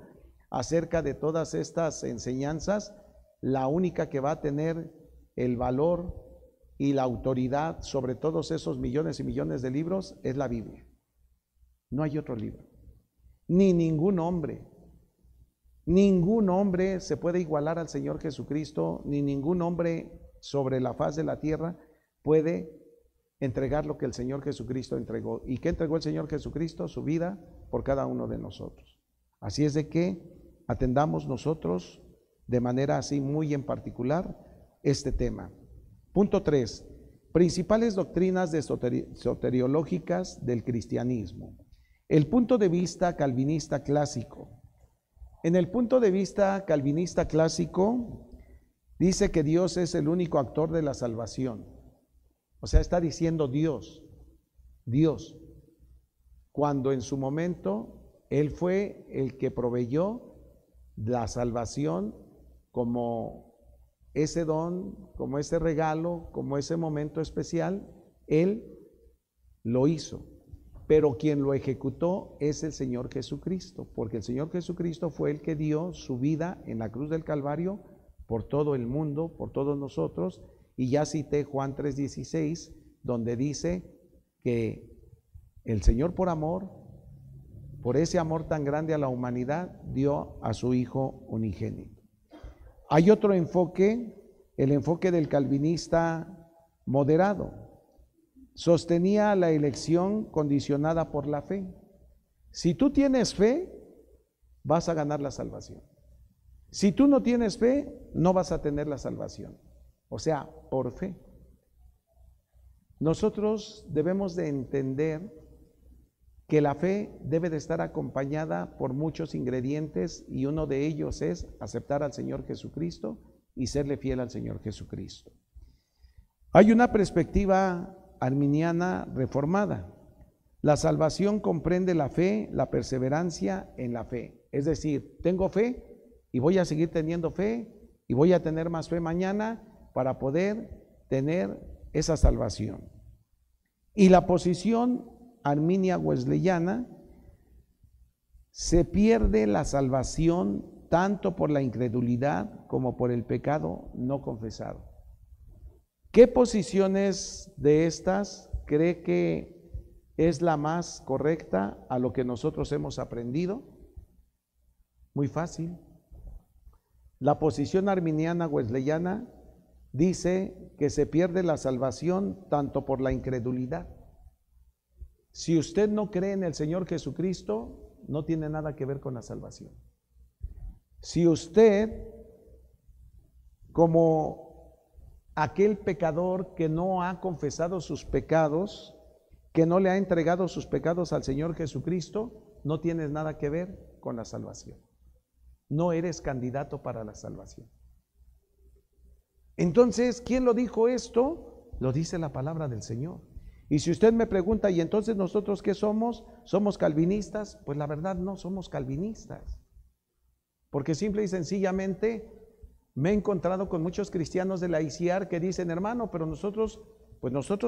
acerca de todas estas enseñanzas. La única que va a tener el valor y la autoridad sobre todos esos millones y millones de libros es la Biblia. No hay otro libro, ni ningún hombre se puede igualar al Señor Jesucristo, ni ningún hombre sobre la faz de la tierra puede entregar lo que el Señor Jesucristo entregó. ¿Y qué entregó el Señor Jesucristo? Su vida por cada uno de nosotros. Así es de que atendamos nosotros de manera así muy en particular este tema. Punto 3. Principales doctrinas soteriológicas del cristianismo. El punto de vista calvinista clásico. En el punto de vista calvinista clásico, dice que Dios es el único actor de la salvación. O sea, está diciendo Dios, cuando en su momento Él fue el que proveyó la salvación como ese don, como ese regalo, como ese momento especial, Él lo hizo. Pero quien lo ejecutó es el Señor Jesucristo, porque el Señor Jesucristo fue el que dio su vida en la cruz del Calvario por todo el mundo, por todos nosotros. Y ya cité Juan 3:16, donde dice que el Señor por amor, por ese amor tan grande a la humanidad, dio a su Hijo unigénito. Hay otro enfoque, el enfoque del calvinista moderado. Sostenía la elección condicionada por la fe. Si tú tienes fe, vas a ganar la salvación. Si tú no tienes fe, no vas a tener la salvación. o sea, por fe. Nosotros debemos de entender que la fe debe de estar acompañada por muchos ingredientes y uno de ellos es aceptar al Señor Jesucristo y serle fiel al Señor Jesucristo. Hay una perspectiva arminiana reformada. La salvación comprende la fe, la perseverancia en la fe. Es decir, tengo fe y voy a seguir teniendo fe y voy a tener más fe mañana para poder tener esa salvación. Y la posición arminia wesleyana, se pierde la salvación tanto por la incredulidad como por el pecado no confesado. ¿Qué posiciones de estas cree que es la más correcta a lo que nosotros hemos aprendido? Muy fácil. La posición arminiana wesleyana dice que se pierde la salvación tanto por la incredulidad. Si usted no cree en el Señor Jesucristo, no tiene nada que ver con la salvación. Si usted, como aquel pecador que no ha confesado sus pecados, que no le ha entregado sus pecados al Señor Jesucristo, no tienes nada que ver con la salvación. No eres candidato para la salvación. Entonces, ¿quién lo dijo esto? Lo dice la palabra del Señor. Y si usted me pregunta, ¿y entonces nosotros qué somos? ¿Somos calvinistas? Pues la verdad no somos calvinistas. Porque simple y sencillamente me he encontrado con muchos cristianos de la ICIAR que dicen, hermano, pero nosotros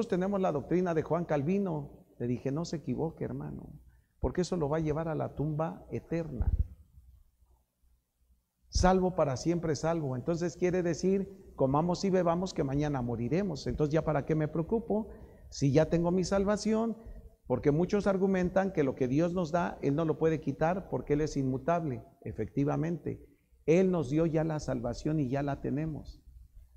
tenemos la doctrina de Juan Calvino. Le dije, no se equivoque, hermano, porque eso lo va a llevar a la tumba eterna. Salvo para siempre salvo. Entonces quiere decir, comamos y bebamos que mañana moriremos. Entonces, ¿ya para qué me preocupo? Si ya tengo mi salvación, porque muchos argumentan que lo que Dios nos da, Él no lo puede quitar porque Él es inmutable. Efectivamente, Él nos dio ya la salvación y ya la tenemos.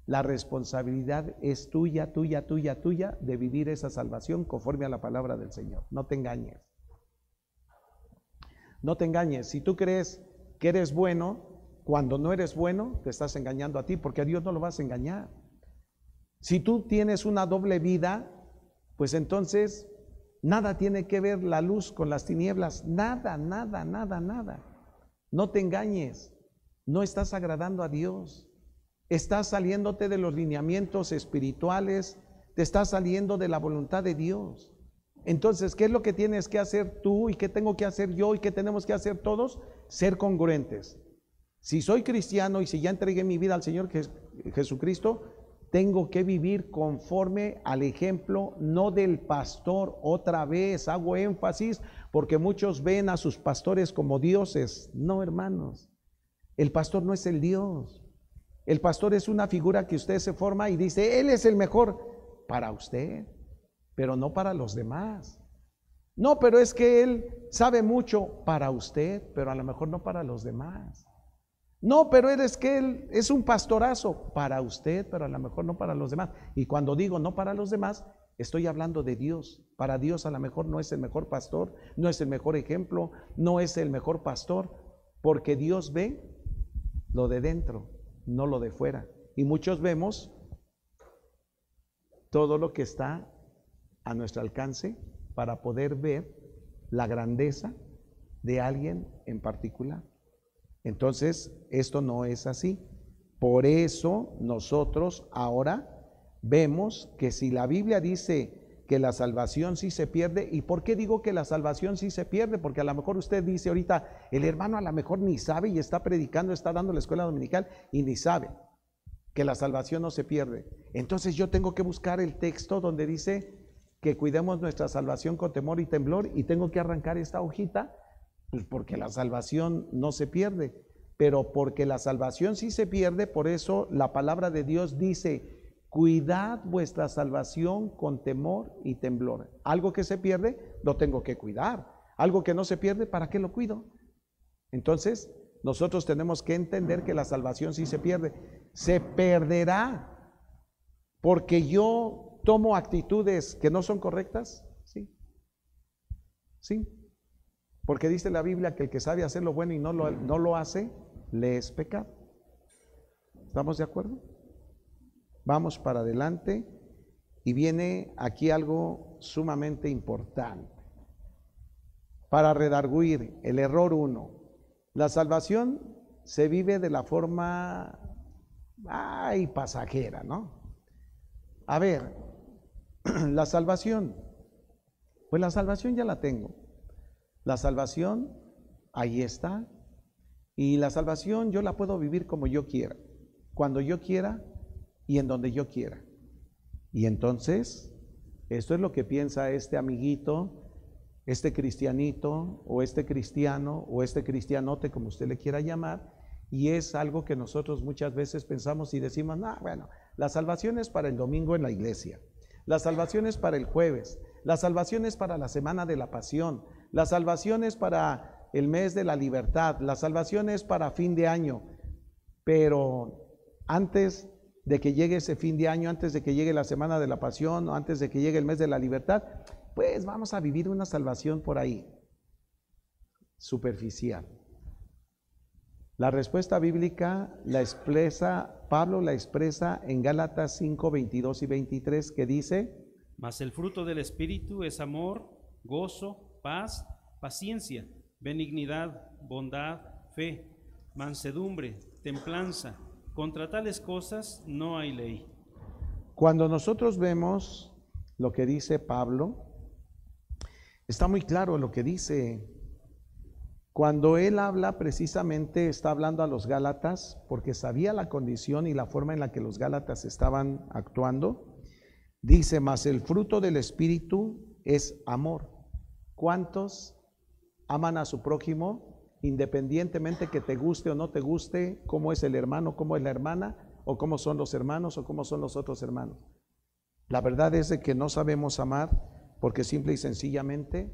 La responsabilidad es tuya, tuya, tuya, tuya de vivir esa salvación conforme a la palabra del Señor. No te engañes. No te engañes. Si tú crees que eres bueno, cuando no eres bueno, te estás engañando a ti, porque a Dios no lo vas a engañar. Si tú tienes una doble vida, pues entonces nada tiene que ver la luz con las tinieblas, nada, nada, nada, nada. No te engañes, no estás agradando a Dios, estás saliéndote de los lineamientos espirituales, te estás saliendo de la voluntad de Dios. Entonces, ¿qué es lo que tienes que hacer tú y qué tengo que hacer yo y qué tenemos que hacer todos? Ser congruentes. Si soy cristiano y si ya entregué mi vida al Señor Jesucristo, tengo que vivir conforme al ejemplo, no del pastor. Otra vez hago énfasis porque muchos ven a sus pastores como dioses. No, hermanos, el pastor no es el Dios. El pastor es una figura que usted se forma y dice, Él es el mejor para usted, pero no para los demás. No, pero es que Él sabe mucho para usted, pero a lo mejor no para los demás. No, pero es que Él es un pastorazo para usted, pero a lo mejor no para los demás. Y cuando digo no para los demás, estoy hablando de Dios. Para Dios a lo mejor no es el mejor pastor, no es el mejor ejemplo, no es el mejor pastor, porque Dios ve lo de dentro, no lo de fuera. Y muchos vemos todo lo que está a nuestro alcance para poder ver la grandeza de alguien en particular. Entonces, esto no es así. Por eso nosotros ahora vemos que si la Biblia dice que la salvación sí se pierde, ¿y por qué digo que la salvación sí se pierde? Porque a lo mejor usted dice ahorita, el hermano a lo mejor ni sabe y está predicando, está dando la escuela dominical y ni sabe que la salvación no se pierde. Entonces yo tengo que buscar el texto donde dice que cuidemos nuestra salvación con temor y temblor y tengo que arrancar esta hojita. Pues porque la salvación no se pierde, pero porque la salvación sí se pierde, por eso la palabra de Dios dice, cuidad vuestra salvación con temor y temblor. Algo que se pierde, lo tengo que cuidar. Algo que no se pierde, ¿para qué lo cuido? Entonces, nosotros tenemos que entender que la salvación sí se pierde. Se perderá porque yo tomo actitudes que no son correctas, sí. Sí. Porque dice la Biblia que el que sabe hacer lo bueno y no lo hace, le es pecado. ¿Estamos de acuerdo? Vamos para adelante y viene aquí algo sumamente importante. Para redarguir el error 1, la salvación se vive de la forma pasajera, ¿no? A ver, la salvación, pues la salvación ya la tengo. La salvación ahí está. Y la salvación yo la puedo vivir como yo quiera, cuando yo quiera y en donde yo quiera. Y entonces, esto es lo que piensa este amiguito, este cristianito, o este cristiano, o este cristianote, como usted le quiera llamar, y es algo que nosotros muchas veces pensamos y decimos, no, bueno, la salvación es para el domingo en la iglesia, la salvación es para el jueves, la salvación es para la semana de la pasión, la salvación es para el mes de la libertad, la salvación es para fin de año. Pero antes de que llegue ese fin de año, antes de que llegue la semana de la pasión, o antes de que llegue el mes de la libertad, pues vamos a vivir una salvación por ahí, superficial. La respuesta bíblica la expresa, Pablo la expresa en Gálatas 5, 22 y 23, que dice: Mas el fruto del Espíritu es amor, gozo, paz, paciencia, benignidad, bondad, fe, mansedumbre, templanza. Contra tales cosas no hay ley. Cuando nosotros vemos lo que dice Pablo, está muy claro lo que dice. Cuando él habla, precisamente está hablando a los Gálatas, porque sabía la condición y la forma en la que los Gálatas estaban actuando. Dice: mas el fruto del Espíritu es amor. ¿Cuántos aman a su prójimo, independientemente que te guste o no te guste, cómo es el hermano, cómo es la hermana, o cómo son los hermanos, o cómo son los otros hermanos? La verdad es de que no sabemos amar porque simple y sencillamente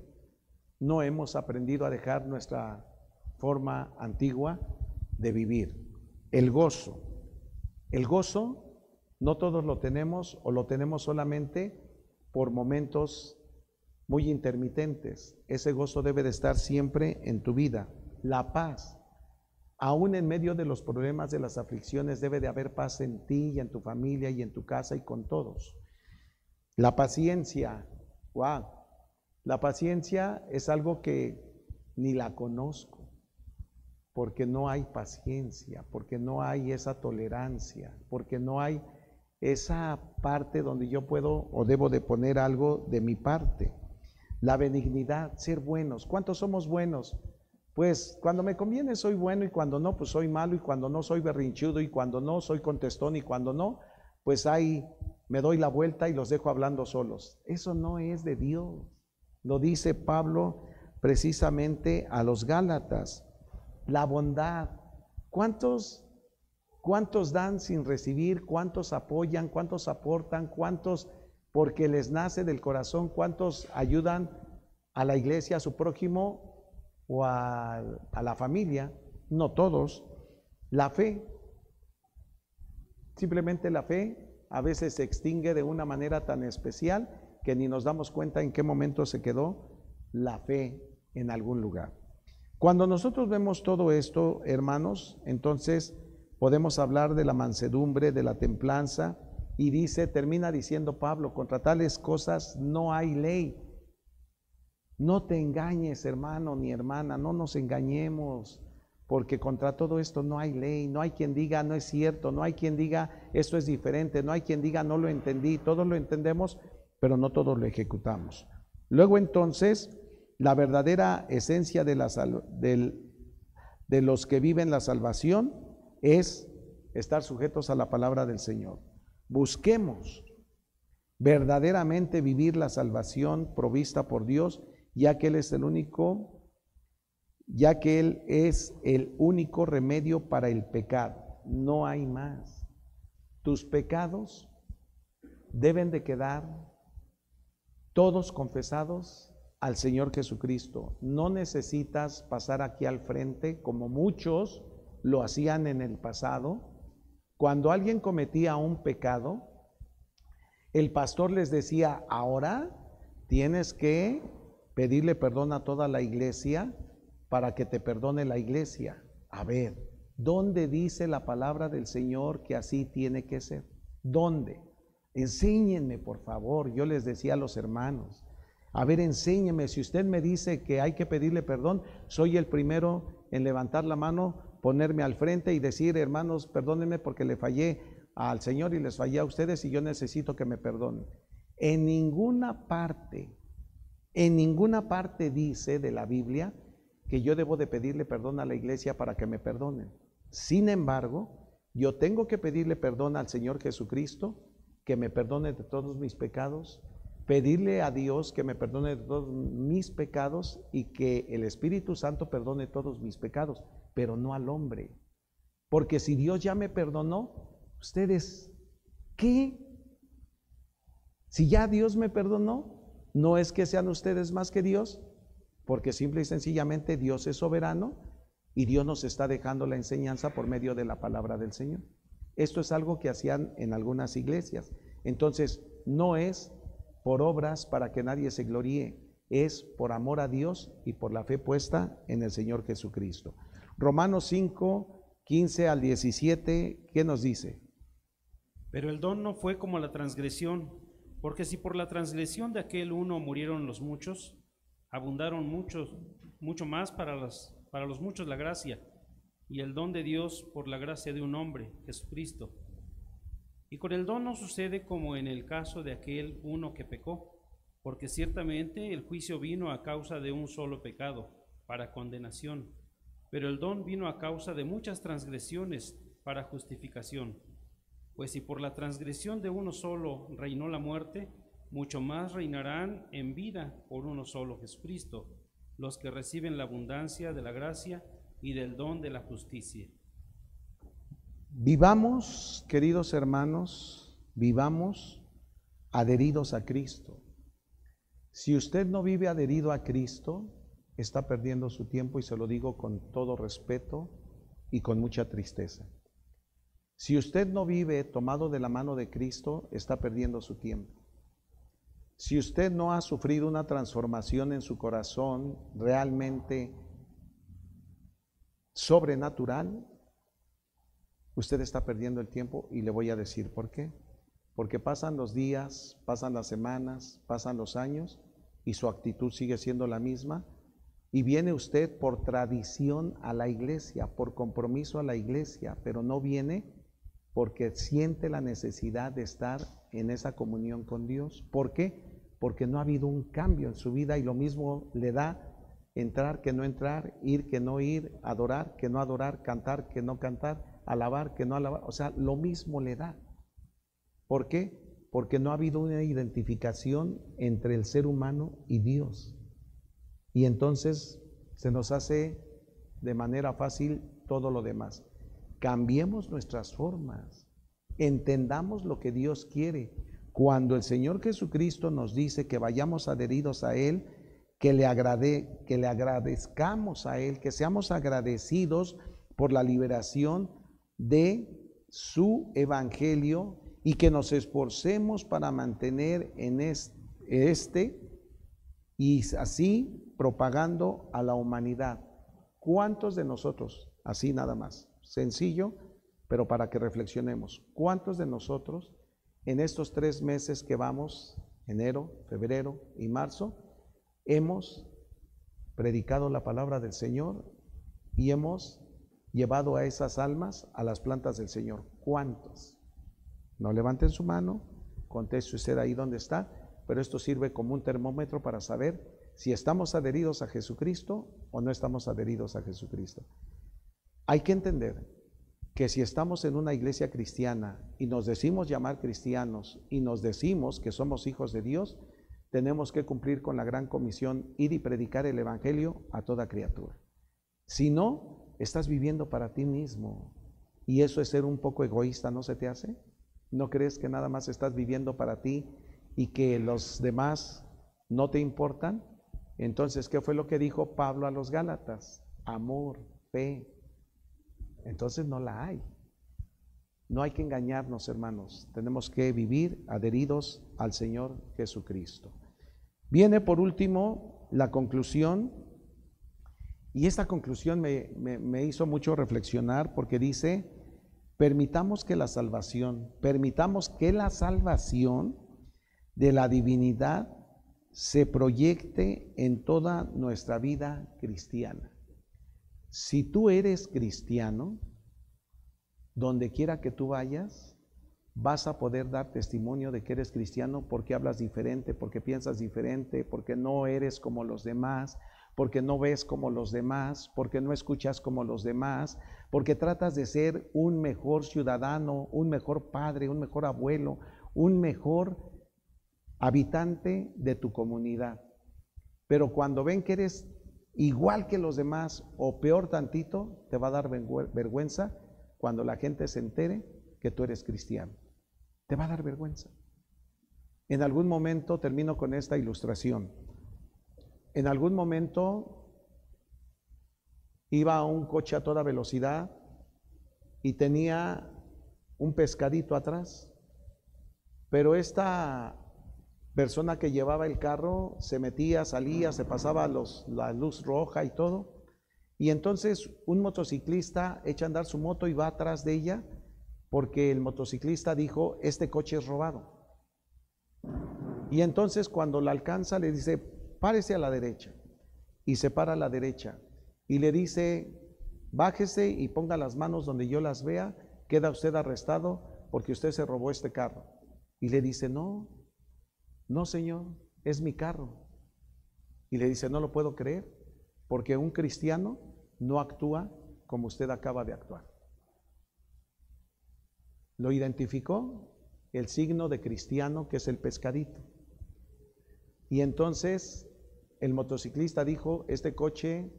no hemos aprendido a dejar nuestra forma antigua de vivir. El gozo no todos lo tenemos, o lo tenemos solamente por momentos muy intermitentes. Ese gozo debe de estar siempre en tu vida. La paz, aún en medio de los problemas, de las aflicciones, debe de haber paz en ti y en tu familia y en tu casa y con todos. La paciencia, wow, la paciencia es algo que ni la conozco, porque no hay paciencia, porque no hay esa tolerancia, porque no hay esa parte donde yo puedo o debo de poner algo de mi parte. La benignidad, ser buenos. ¿Cuántos somos buenos? Pues cuando me conviene soy bueno, y cuando no, pues soy malo, y cuando no soy berrinchudo, y cuando no soy contestón, y cuando no, pues ahí me doy la vuelta y los dejo hablando solos. Eso no es de Dios. Lo dice Pablo precisamente a los Gálatas. La bondad. ¿Cuántos dan sin recibir? ¿Cuántos apoyan? ¿Cuántos aportan? ¿Cuántos porque les nace del corazón? ¿Cuántos ayudan a la iglesia, a su prójimo o a la familia? No todos. La fe. Simplemente la fe a veces se extingue de una manera tan especial que ni nos damos cuenta en qué momento se quedó la fe en algún lugar. Cuando nosotros vemos todo esto, hermanos, entonces podemos hablar de la mansedumbre, de la templanza, y termina diciendo Pablo: contra tales cosas no hay ley. No te engañes, hermano ni hermana, no nos engañemos, porque contra todo esto no hay ley. No hay quien diga no es cierto, no hay quien diga esto es diferente, no hay quien diga no lo entendí. Todos lo entendemos, pero no todos lo ejecutamos. Luego entonces, la verdadera esencia de los que viven la salvación es estar sujetos a la palabra del Señor. Busquemos verdaderamente vivir la salvación provista por Dios, ya que Él es el único remedio para el pecado. No hay más. Tus pecados deben de quedar todos confesados al Señor Jesucristo. No necesitas pasar aquí al frente como muchos lo hacían en el pasado. Cuando alguien cometía un pecado, el pastor les decía: ahora tienes que pedirle perdón a toda la iglesia para que te perdone la iglesia. A ver, ¿dónde dice la palabra del Señor que así tiene que ser? ¿Dónde? Enséñenme, por favor. Yo les decía a los hermanos, a ver, enséñeme. Si usted me dice que hay que pedirle perdón, soy el primero en levantar la mano, ponerme al frente y decir, hermanos, perdónenme porque le fallé al Señor y les fallé a ustedes y yo necesito que me perdonen. En ninguna parte dice de la Biblia que yo debo de pedirle perdón a la iglesia para que me perdonen. Sin embargo, yo tengo que pedirle perdón al Señor Jesucristo, que me perdone de todos mis pecados, pedirle a Dios que me perdone de todos mis pecados y que el Espíritu Santo perdone todos mis pecados, pero no al hombre. Porque si Dios ya me perdonó, ustedes, ¿qué? Si ya Dios me perdonó, no es que sean ustedes más que Dios, porque simple y sencillamente Dios es soberano y Dios nos está dejando la enseñanza por medio de la palabra del Señor. Esto es algo que hacían en algunas iglesias. Entonces, no es por obras para que nadie se gloríe, es por amor a Dios y por la fe puesta en el Señor Jesucristo. Romanos 5, 15 al 17, ¿qué nos dice? Pero el don no fue como la transgresión, porque si por la transgresión de aquel uno murieron los muchos, abundaron mucho más para los muchos la gracia y el don de Dios por la gracia de un hombre, Jesucristo. Y con el don no sucede como en el caso de aquel uno que pecó, porque ciertamente el juicio vino a causa de un solo pecado, para condenación, pero el don vino a causa de muchas transgresiones, para justificación. Pues si por la transgresión de uno solo reinó la muerte, mucho más reinarán en vida por uno solo, Jesucristo, los que reciben la abundancia de la gracia y del don de la justicia. Vivamos, queridos hermanos, vivamos adheridos a Cristo. Si usted no vive adherido a Cristo, está perdiendo su tiempo, y se lo digo con todo respeto y con mucha tristeza. Si usted no vive tomado de la mano de Cristo, está perdiendo su tiempo. Si usted no ha sufrido una transformación en su corazón realmente sobrenatural, usted está perdiendo el tiempo, y le voy a decir por qué. Porque pasan los días, pasan las semanas, pasan los años y su actitud sigue siendo la misma, y viene usted por tradición a la iglesia, por compromiso a la iglesia, pero no viene porque siente la necesidad de estar en esa comunión con Dios. ¿Por qué? Porque no ha habido un cambio en su vida, y lo mismo le da entrar que no entrar, ir que no ir, adorar que no adorar, cantar que no cantar, alabar que no alabar, o sea, lo mismo le da. ¿Por qué? Porque no ha habido una identificación entre el ser humano y Dios. Y entonces se nos hace de manera fácil todo lo demás. Cambiemos nuestras formas, entendamos lo que Dios quiere. Cuando el Señor Jesucristo nos dice que vayamos adheridos a Él, que le agradezcamos a Él, que seamos agradecidos por la liberación de su evangelio, y que nos esforcemos para mantener en y así propagando a la humanidad. ¿Cuántos de nosotros, así nada más, sencillo, pero para que reflexionemos, cuántos de nosotros en estos 3 meses que vamos, enero, febrero y marzo, hemos predicado la palabra del Señor y hemos llevado a esas almas a las plantas del Señor? ¿Cuántos? No levanten su mano, conteste usted ahí donde está, pero esto sirve como un termómetro para saber si estamos adheridos a Jesucristo o no estamos adheridos a Jesucristo. Hay que entender que si estamos en una iglesia cristiana y nos decimos llamar cristianos y nos decimos que somos hijos de Dios, tenemos que cumplir con la gran comisión, ir y predicar el evangelio a toda criatura. Si no, estás viviendo para ti mismo, y eso es ser un poco egoísta, ¿no se te hace? ¿No crees que nada más estás viviendo para ti y que los demás no te importan? Entonces, ¿qué fue lo que dijo Pablo a los Gálatas? Amor, fe. Entonces no la hay. No hay que engañarnos, hermanos. Tenemos que vivir adheridos al Señor Jesucristo. Viene por último la conclusión, y esta conclusión me hizo mucho reflexionar, porque dice: permitamos que la salvación de la divinidad se proyecte en toda nuestra vida cristiana. Si tú eres cristiano, donde quiera que tú vayas, vas a poder dar testimonio de que eres cristiano porque hablas diferente, porque piensas diferente, porque no eres como los demás, porque no ves como los demás, porque no escuchas como los demás, porque tratas de ser un mejor ciudadano, un mejor padre, un mejor abuelo, un mejor habitante de tu comunidad. Pero cuando ven que eres igual que los demás o peor tantito, te va a dar vergüenza cuando la gente se entere que tú eres cristiano. Te va a dar vergüenza. En algún momento, termino con esta ilustración, en algún momento iba un coche a toda velocidad y tenía un pescadito atrás, pero esta persona que llevaba el carro se metía, salía, se pasaba la luz roja y todo, y entonces un motociclista echa a andar su moto y va atrás de ella porque el motociclista dijo: este coche es robado. Y entonces cuando la alcanza le dice: párese a la derecha, y se para a la derecha y le dice: bájese y ponga las manos donde yo las vea, queda usted arrestado porque usted se robó este carro. Y le dice: no, señor, es mi carro. Y le dice: no lo puedo creer, porque un cristiano no actúa como usted acaba de actuar. Lo identificó el signo de cristiano, que es el pescadito. Y entonces el motociclista dijo: este coche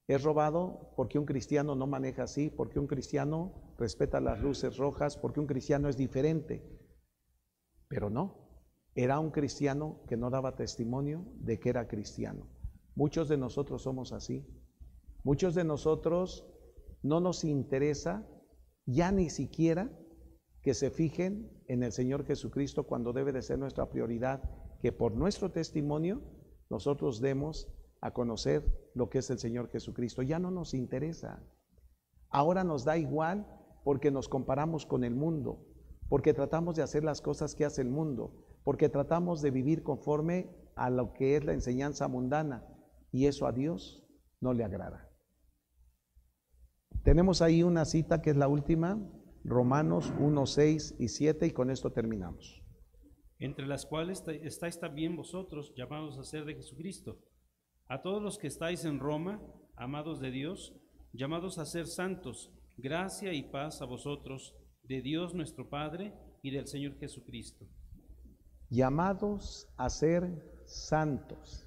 es robado porque un cristiano no maneja así, porque un cristiano respeta las luces rojas, porque un cristiano es diferente. Pero no, era un cristiano que no daba testimonio de que era cristiano. Muchos de nosotros somos así. Muchos de nosotros no nos interesa ya ni siquiera que se fijen en el Señor Jesucristo, cuando debe de ser nuestra prioridad que por nuestro testimonio nosotros demos a conocer lo que es el Señor Jesucristo. Ya no nos interesa. Ahora nos da igual porque nos comparamos con el mundo, porque tratamos de hacer las cosas que hace el mundo, porque tratamos de vivir conforme a lo que es la enseñanza mundana, y eso a Dios no le agrada. Tenemos ahí una cita que es la última, Romanos 1, 6 y 7, y con esto terminamos. Entre las cuales estáis también vosotros, llamados a ser de Jesucristo. A todos los que estáis en Roma, amados de Dios, llamados a ser santos, gracia y paz a vosotros, de Dios nuestro Padre y del Señor Jesucristo. Llamados a ser santos.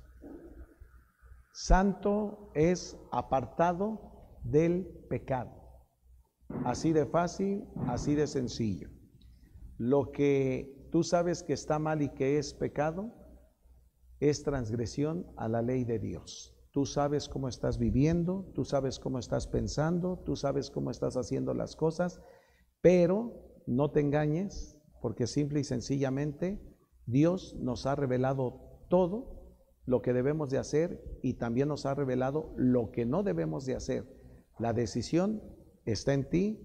Santo es apartado del pecado. Así de fácil, así de sencillo. Lo que tú sabes que está mal y que es pecado, es transgresión a la ley de Dios. Tú sabes cómo estás viviendo, tú sabes cómo estás pensando, tú sabes cómo estás haciendo las cosas, pero no te engañes, porque simple y sencillamente Dios nos ha revelado todo lo que debemos de hacer y también nos ha revelado lo que no debemos de hacer. La decisión está en ti,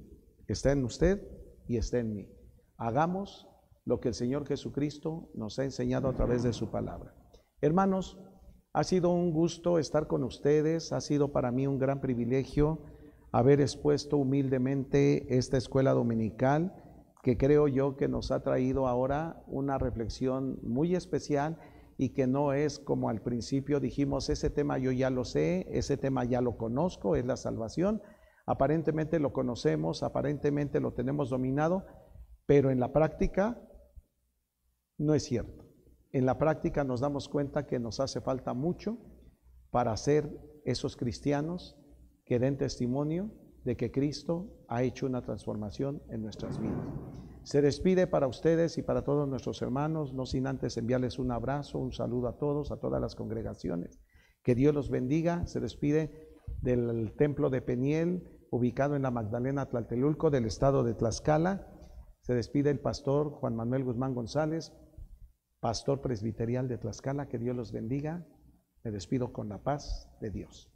está en usted y está en mí. Hagamos lo que el Señor Jesucristo nos ha enseñado a través de su palabra. Hermanos, ha sido un gusto estar con ustedes, ha sido para mí un gran privilegio haber expuesto humildemente esta escuela dominical, que creo yo que nos ha traído ahora una reflexión muy especial y que no es como al principio dijimos: ese tema yo ya lo sé, ese tema ya lo conozco, es la salvación. Aparentemente lo conocemos, aparentemente lo tenemos dominado, pero en la práctica no es cierto. En la práctica nos damos cuenta que nos hace falta mucho para ser esos cristianos que den testimonio de que Cristo ha hecho una transformación en nuestras vidas. Se despide para ustedes y para todos nuestros hermanos, no sin antes enviarles un abrazo, un saludo a todos, a todas las congregaciones. Que Dios los bendiga. Se despide del templo de Peniel, ubicado en la Magdalena Tlatelulco, del estado de Tlaxcala. Se despide el pastor Juan Manuel Guzmán González, pastor presbiterial de Tlaxcala. Que Dios los bendiga. Me despido con la paz de Dios.